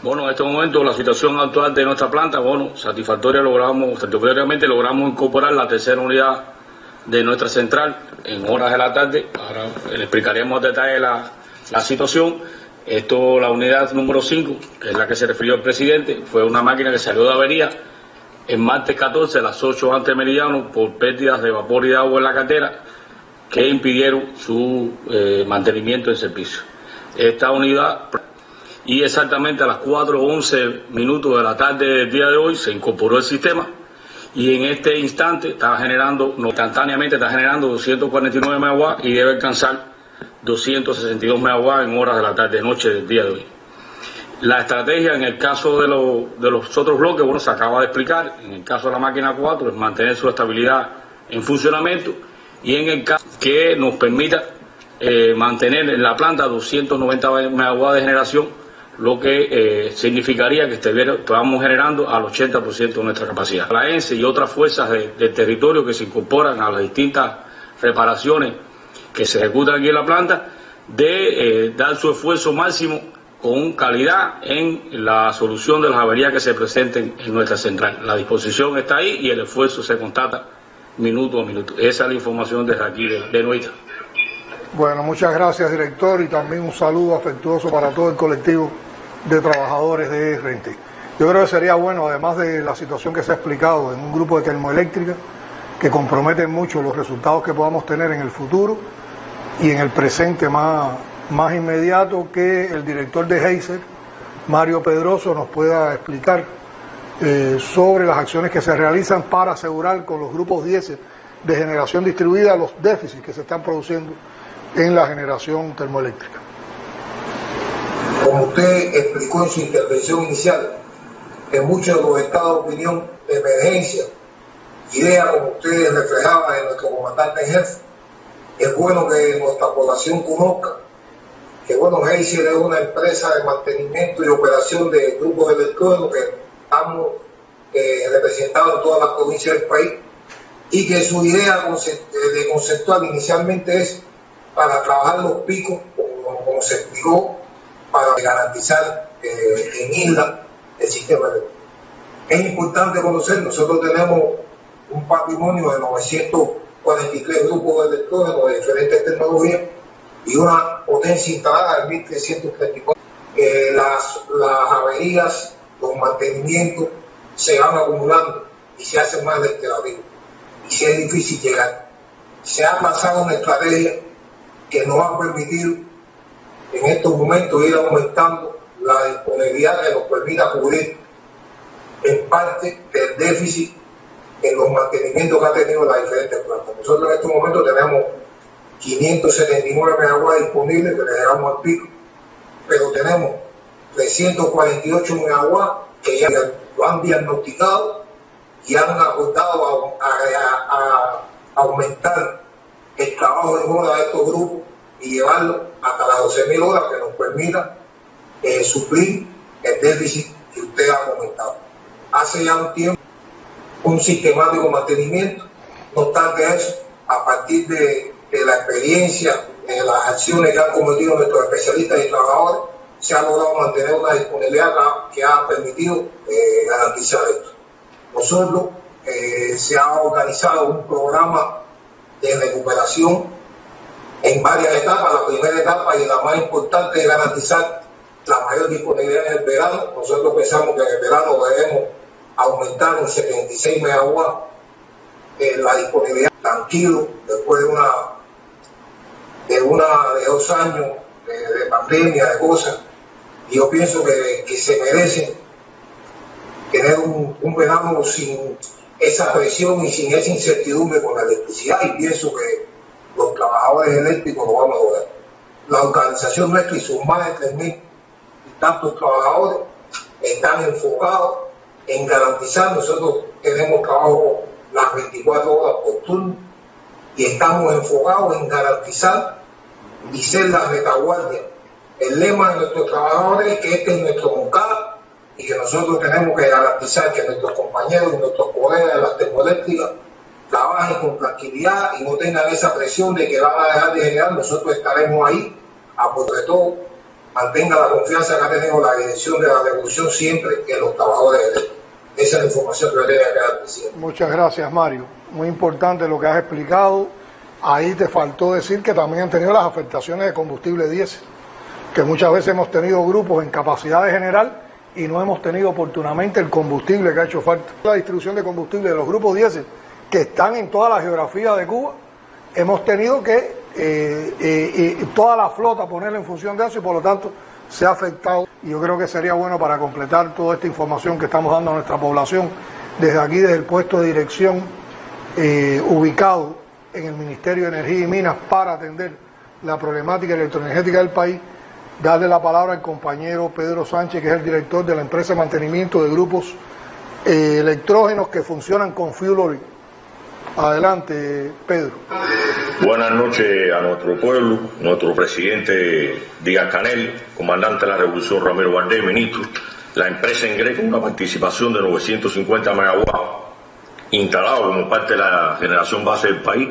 Bueno, en este momento la situación actual de nuestra planta, bueno, satisfactoriamente logramos incorporar la tercera unidad de nuestra central en horas de la tarde. Ahora le explicaremos en detalle la situación. Esto, la unidad número 5, que es la que se refirió el presidente, fue una máquina que salió de avería el martes 14 a las 8 antes meridiano por pérdidas de vapor y de agua en la caldera que impidieron su mantenimiento en servicio. Esta unidad, y exactamente a las 4:11 de la tarde del día de hoy, se incorporó el sistema y en este instante instantáneamente está generando 249 megawatts y debe alcanzar 262 megawatts en horas de la tarde-noche del día de hoy. La estrategia en el caso de los otros bloques, bueno, se acaba de explicar. En el caso de la máquina 4 es mantener su estabilidad en funcionamiento, y en el caso que nos permita mantener en la planta 290 megawatts de generación, lo que significaría que estamos generando al 80% de nuestra capacidad. La ENSE y otras fuerzas del territorio que se incorporan a las distintas reparaciones que se ejecutan aquí en la planta, de dar su esfuerzo máximo con calidad en la solución de las averías que se presenten en nuestra central. La disposición está ahí y el esfuerzo se constata minuto a minuto. Esa es la información desde aquí de Nuita. Bueno, muchas gracias, director, y también un saludo afectuoso para todo el colectivo de trabajadores de Rente. Yo creo que sería bueno, además de la situación que se ha explicado en un grupo de termoeléctrica, que comprometen mucho los resultados que podamos tener en el futuro y en el presente más inmediato, que el director de Heiser, Mario Pedroso, nos pueda explicar sobre las acciones que se realizan para asegurar con los grupos 10 de generación distribuida los déficits que se están produciendo en la generación termoeléctrica. Como usted explicó en su intervención inicial, en muchos de los estados de opinión de emergencia, idea como usted reflejaba en nuestro comandante en jefe, es bueno que nuestra población conozca que, bueno, Heiser es una empresa de mantenimiento y operación de grupos electrónicos que estamos representados en todas las provincias del país, y que su idea conceptual inicialmente es para trabajar los picos, como se explicó, para garantizar en isla el sistema eléctrico. Es importante conocer, nosotros tenemos un patrimonio de 943 grupos electrónicos de diferentes tecnologías y una potencia instalada de 1334. Las averías, los mantenimientos se van acumulando y se hacen más reiterativos, y si es difícil llegar. Se ha pasado una estrategia que nos ha permitido en estos momentos ir aumentando la disponibilidad que nos permita cubrir en parte del déficit en los mantenimientos que ha tenido las diferentes plantas. Nosotros en estos momentos tenemos 579 megawatts disponibles que le llegamos al pico, pero tenemos 348 megawatts que ya lo han diagnosticado y han acordado a aumentar el trabajo de horas de estos grupos y llevarlo hasta las 12.000 horas, que nos permita suplir el déficit que usted ha comentado. Hace ya un tiempo un sistemático mantenimiento, no obstante eso, a partir de la experiencia, de las acciones que han cometido nuestros especialistas y trabajadores, se ha logrado mantener una disponibilidad que ha permitido garantizar esto. Nosotros se ha organizado un programa de recuperación en varias etapas. La primera etapa y la más importante es garantizar la mayor disponibilidad en el verano. Nosotros pensamos que en el verano debemos aumentar en 76 megawatts la disponibilidad, tranquilo, después de 2 años de pandemia, de cosas. Y yo pienso que se merecen tener un verano sin esa presión y sin esa incertidumbre con la electricidad, y pienso que los trabajadores eléctricos lo vamos a lograr. La organización nuestra y sus más de 3.000 y tantos trabajadores están enfocados en garantizar. Nosotros tenemos trabajo las 24 horas por turno y estamos enfocados en garantizar y ser la retaguardia. El lema de nuestros trabajadores es que este es nuestro mercado y que nosotros tenemos que garantizar que nuestros compañeros y nuestros colegas de las termoeléctricas trabajen con tranquilidad y no tengan esa presión de que van a dejar de generar. Nosotros estaremos ahí, sobre todo mantenga la confianza que ha tenido la dirección de la Revolución siempre en los trabajadores eléctricos. Esa es la información que le tenía que dar, presidente. Muchas gracias, Mario. Muy importante lo que has explicado. Ahí te faltó decir que también han tenido las afectaciones de combustible diésel, que muchas veces hemos tenido grupos en capacidad de generar y no hemos tenido oportunamente el combustible que ha hecho falta. La distribución de combustible de los grupos diésel que están en toda la geografía de Cuba, hemos tenido que toda la flota ponerla en función de eso y por lo tanto se ha afectado. Y yo creo que sería bueno, para completar toda esta información que estamos dando a nuestra población, desde aquí, desde el puesto de dirección ubicado en el Ministerio de Energía y Minas para atender la problemática electroenergética del país, darle la palabra al compañero Pedro Sánchez, que es el director de la empresa de mantenimiento de grupos electrógenos que funcionan con fuel oil. Adelante, Pedro. Buenas noches a nuestro pueblo, nuestro presidente Díaz-Canel, comandante de la Revolución Ramiro Valdés, ministro. La empresa ENGRE, con una participación de 950 megawatts instalado como parte de la generación base del país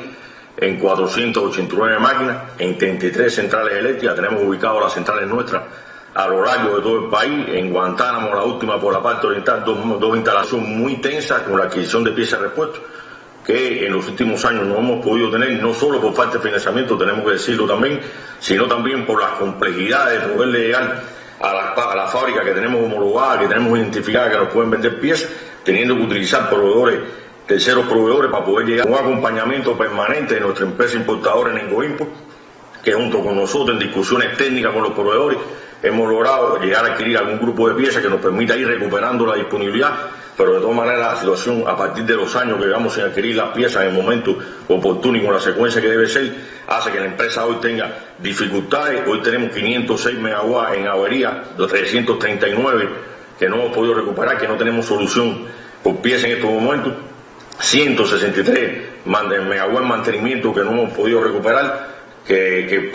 en 489 máquinas, en 33 centrales eléctricas. Tenemos ubicadas las centrales nuestras a lo largo de todo el país. En Guantánamo, la última por la parte oriental, dos instalaciones muy tensas con la adquisición de piezas de repuesto, que en los últimos años no hemos podido tener, no solo por falta de financiamiento, tenemos que decirlo también, sino también por las complejidades de poderle llegar a la fábrica que tenemos homologada, que tenemos identificada, que nos pueden vender piezas, teniendo que utilizar proveedores, terceros proveedores, para poder llegar a un acompañamiento permanente de nuestra empresa importadora Nengo Import, que junto con nosotros en discusiones técnicas con los proveedores hemos logrado llegar a adquirir algún grupo de piezas que nos permita ir recuperando la disponibilidad. Pero de todas maneras la situación, a partir de los años que llevamos sin adquirir las piezas en el momento oportuno y con la secuencia que debe ser, hace que la empresa hoy tenga dificultades. Hoy tenemos 506 megawatts en avería, 339 que no hemos podido recuperar, que no tenemos solución por pieza en estos momentos, 163 megawatts en mantenimiento que no hemos podido recuperar, que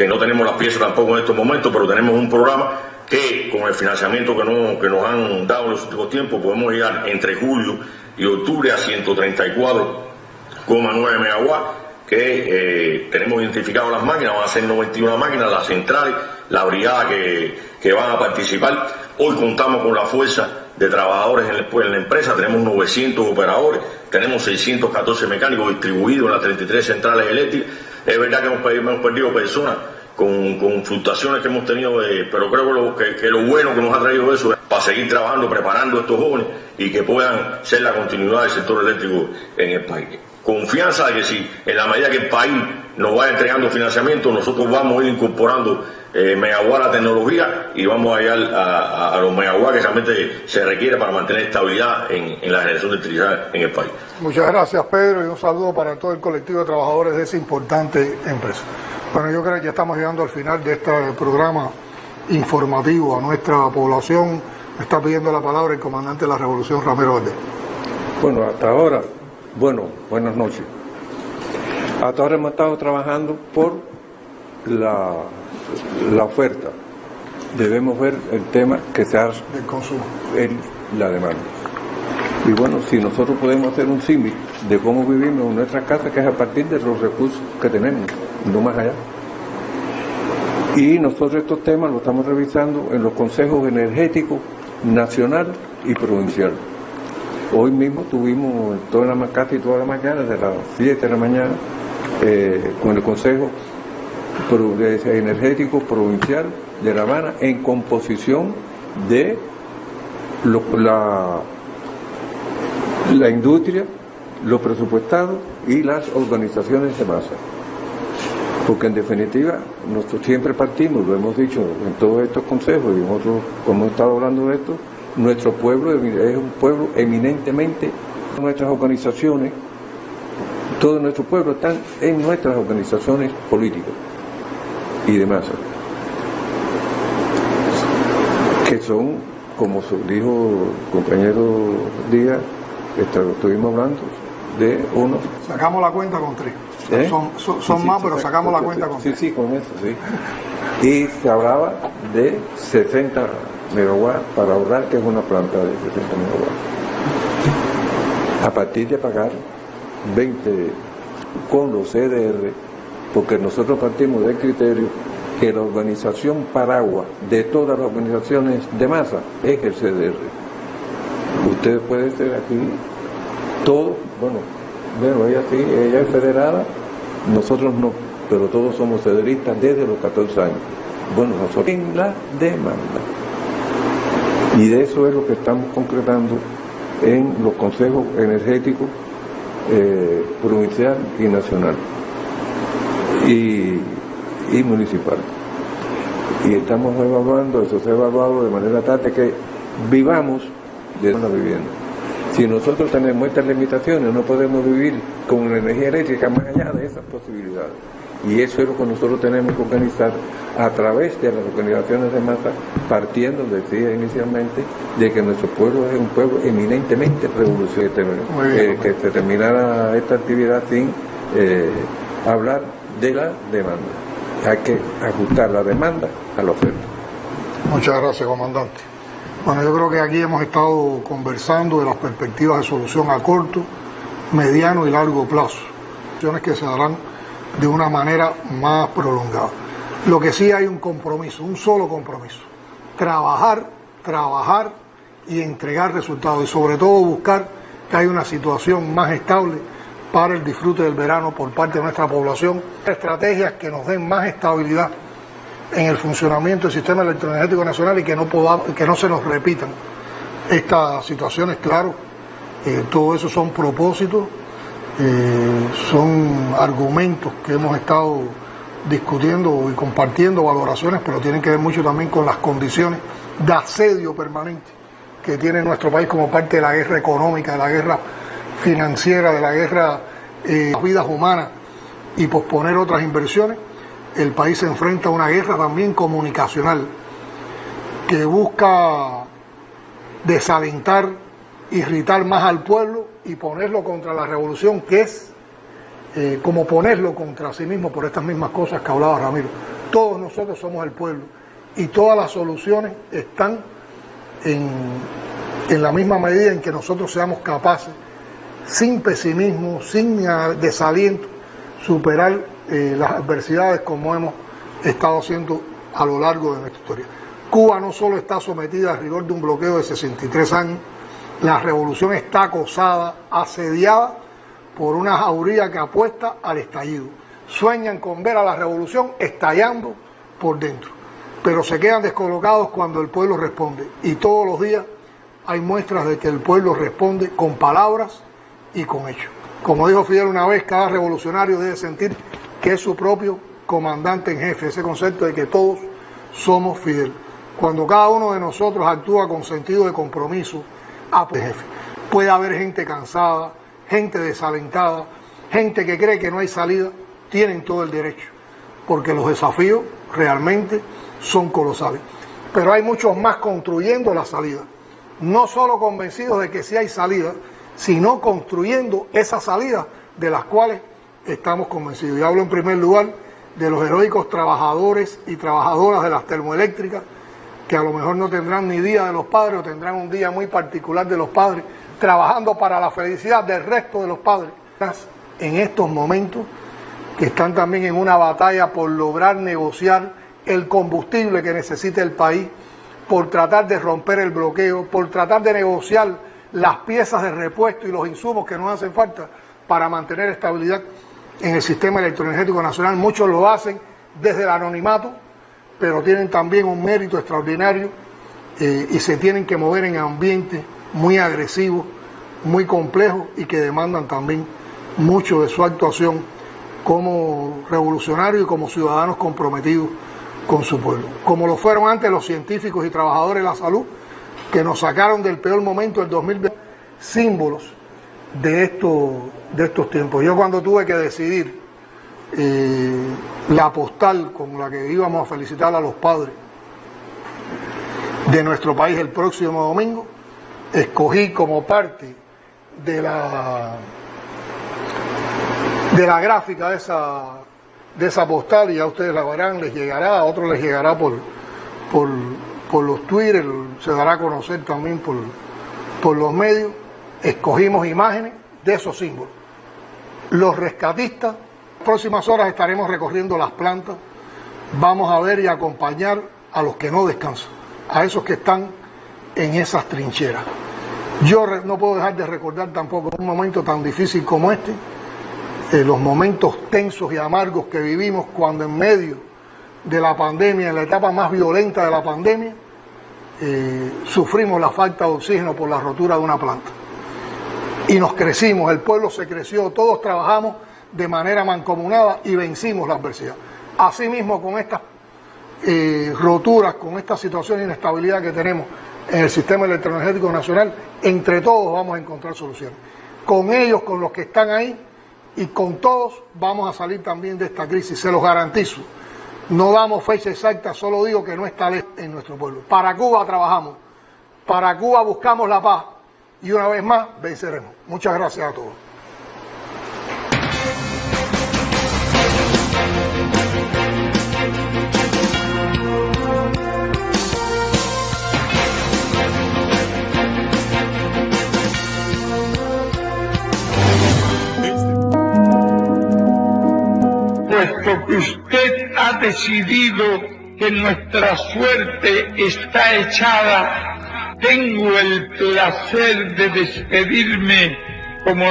no tenemos las piezas tampoco en estos momentos, pero tenemos un programa que con el financiamiento que nos han dado en los últimos tiempos podemos llegar entre julio y octubre a 134,9 megawatts, que tenemos identificado las máquinas, van a ser 91 máquinas, las centrales, la brigada que van a participar. Hoy contamos con la fuerza de trabajadores en la empresa, tenemos 900 operadores, tenemos 614 mecánicos distribuidos en las 33 centrales eléctricas. Es verdad que hemos perdido personas con fluctuaciones que hemos tenido, pero creo que lo bueno que nos ha traído eso es para seguir trabajando, preparando a estos jóvenes y que puedan ser la continuidad del sector eléctrico en el país. Confianza de que si en la medida que el país nos vaya entregando financiamiento, nosotros vamos a ir incorporando megawatts a la tecnología y vamos a llegar a los megawatts que realmente se requiere para mantener estabilidad en la generación de electricidad en el país. Muchas gracias, Pedro, y un saludo para todo el colectivo de trabajadores de esa importante empresa. Bueno, yo creo que ya estamos llegando al final de este programa informativo a nuestra población. Me está pidiendo la palabra el comandante de la Revolución, Ramiro Valdés. Bueno, hasta ahora, buenas noches. Hasta ahora hemos estado trabajando por la oferta. Debemos ver el tema que se hace del consumo, la demanda. Y bueno, si nosotros podemos hacer un símil de cómo vivimos en nuestras casas, que es a partir de los recursos que tenemos, no más allá. Y nosotros estos temas los estamos revisando en los consejos energéticos nacional y provincial. Hoy mismo tuvimos casi toda la mañana, desde las 7 de la mañana, con el Consejo Energético Provincial de La Habana, en composición de la industria, los presupuestados y las organizaciones de masa. Porque en definitiva, nosotros siempre partimos, lo hemos dicho en todos estos consejos y nosotros, como hemos estado hablando de esto, nuestro pueblo es un pueblo eminentemente, nuestras organizaciones, todo nuestro pueblo están en nuestras organizaciones políticas y de masa, que son, como dijo el compañero Díaz, estuvimos hablando de uno. Sacamos la cuenta con 3. Son más, pero sacamos la cuenta con 3. Sí, con eso, sí. Y se hablaba de 60 megawatts para ahorrar, que es una planta de 60 megawatts. A partir de pagar 20 con los CDR, porque nosotros partimos del criterio que la organización paraguas de todas las organizaciones de masa es el CDR. Usted puede ser aquí todo, bueno, ella sí, ella es federada, nosotros no, pero todos somos cederistas desde los 14 años. Bueno, nosotros en la demanda. Y de eso es lo que estamos concretando en los consejos energéticos provincial y nacional y municipal. Y estamos evaluando, eso se ha evaluado de manera tal de que vivamos de una vivienda. Si nosotros tenemos estas limitaciones, no podemos vivir con la energía eléctrica más allá de esas posibilidades. Y eso es lo que nosotros tenemos que organizar a través de las organizaciones de masa, partiendo, decía inicialmente, de que nuestro pueblo es un pueblo eminentemente revolucionario, que se terminara esta actividad sin hablar de la demanda. Hay que ajustar la demanda a la oferta. Muchas gracias, comandante. Bueno, yo creo que aquí hemos estado conversando de las perspectivas de solución a corto, mediano y largo plazo, soluciones que se darán de una manera más prolongada. Lo que sí hay un compromiso, un solo compromiso: trabajar y entregar resultados, y sobre todo buscar que haya una situación más estable para el disfrute del verano por parte de nuestra población, estrategias que nos den más estabilidad en el funcionamiento del sistema electroenergético nacional y que no se nos repitan estas situaciones. Claro, todo eso son propósitos, son argumentos que hemos estado discutiendo y compartiendo valoraciones, pero tienen que ver mucho también con las condiciones de asedio permanente que tiene nuestro país como parte de la guerra económica, de la guerra financiera, de la guerra de las vidas humanas, y posponer otras inversiones. El país se enfrenta a una guerra también comunicacional que busca desalentar, irritar más al pueblo y ponerlo contra la revolución, que es como ponerlo contra sí mismo por estas mismas cosas que hablaba Ramiro. Todos nosotros somos el pueblo y todas las soluciones están en la misma medida en que nosotros seamos capaces, sin pesimismo, sin desaliento, superar las adversidades como hemos estado haciendo a lo largo de nuestra historia. Cuba no solo está sometida al rigor de un bloqueo de 63 años, la revolución está acosada, asediada por una jauría que apuesta al estallido. Sueñan con ver a la revolución estallando por dentro, pero se quedan descolocados cuando el pueblo responde, y todos los días hay muestras de que el pueblo responde con palabras y con hechos. Como dijo Fidel una vez, cada revolucionario debe sentir que es su propio comandante en jefe, ese concepto de que todos somos Fidel. Cuando cada uno de nosotros actúa con sentido de compromiso, jefe. Puede haber gente cansada, gente desalentada, gente que cree que no hay salida, tienen todo el derecho, porque los desafíos realmente son colosales. Pero hay muchos más construyendo la salida, no solo convencidos de que sí hay salida, sino construyendo esas salidas de las cuales estamos convencidos. Y hablo en primer lugar de los heroicos trabajadores y trabajadoras de las termoeléctricas, que a lo mejor no tendrán ni Día de los Padres o tendrán un día muy particular de los padres, trabajando para la felicidad del resto de los padres. En estos momentos que están también en una batalla por lograr negociar el combustible que necesita el país, por tratar de romper el bloqueo, por tratar de negociar las piezas de repuesto y los insumos que nos hacen falta para mantener estabilidad en el sistema electroenergético nacional. Muchos lo hacen desde el anonimato, pero tienen también un mérito extraordinario y se tienen que mover en ambientes muy agresivos, muy complejos y que demandan también mucho de su actuación como revolucionarios y como ciudadanos comprometidos con su pueblo. Como lo fueron antes los científicos y trabajadores de la salud, que nos sacaron del peor momento del 2020, símbolos de estos tiempos. Yo cuando tuve que decidir la postal con la que íbamos a felicitar a los padres de nuestro país el próximo domingo, escogí como parte de la gráfica de esa postal, y ya ustedes la verán, les llegará, a otros les llegará por los Twitter, se dará a conocer también por los medios. Escogimos imágenes de esos símbolos. Los rescatistas, en las próximas horas estaremos recorriendo las plantas vamos a ver y acompañar a los que no descansan, a esos que están en esas trincheras. Yo no puedo dejar de recordar tampoco un momento tan difícil como este, los momentos tensos y amargos que vivimos cuando en medio de la pandemia, en la etapa más violenta de la pandemia, sufrimos la falta de oxígeno por la rotura de una planta. Y nos crecimos, el pueblo se creció, todos trabajamos de manera mancomunada y vencimos la adversidad. Asimismo, con estas roturas, con esta situación de inestabilidad que tenemos en el sistema electroenergético nacional, entre todos vamos a encontrar soluciones. Con ellos, con los que están ahí y con todos vamos a salir también de esta crisis, se los garantizo. No damos fecha exacta, solo digo que no está lejos en nuestro pueblo. Para Cuba trabajamos, para Cuba buscamos la paz y una vez más venceremos. Muchas gracias a todos. Puesto que usted ha decidido que nuestra suerte está echada, tengo el placer de despedirme como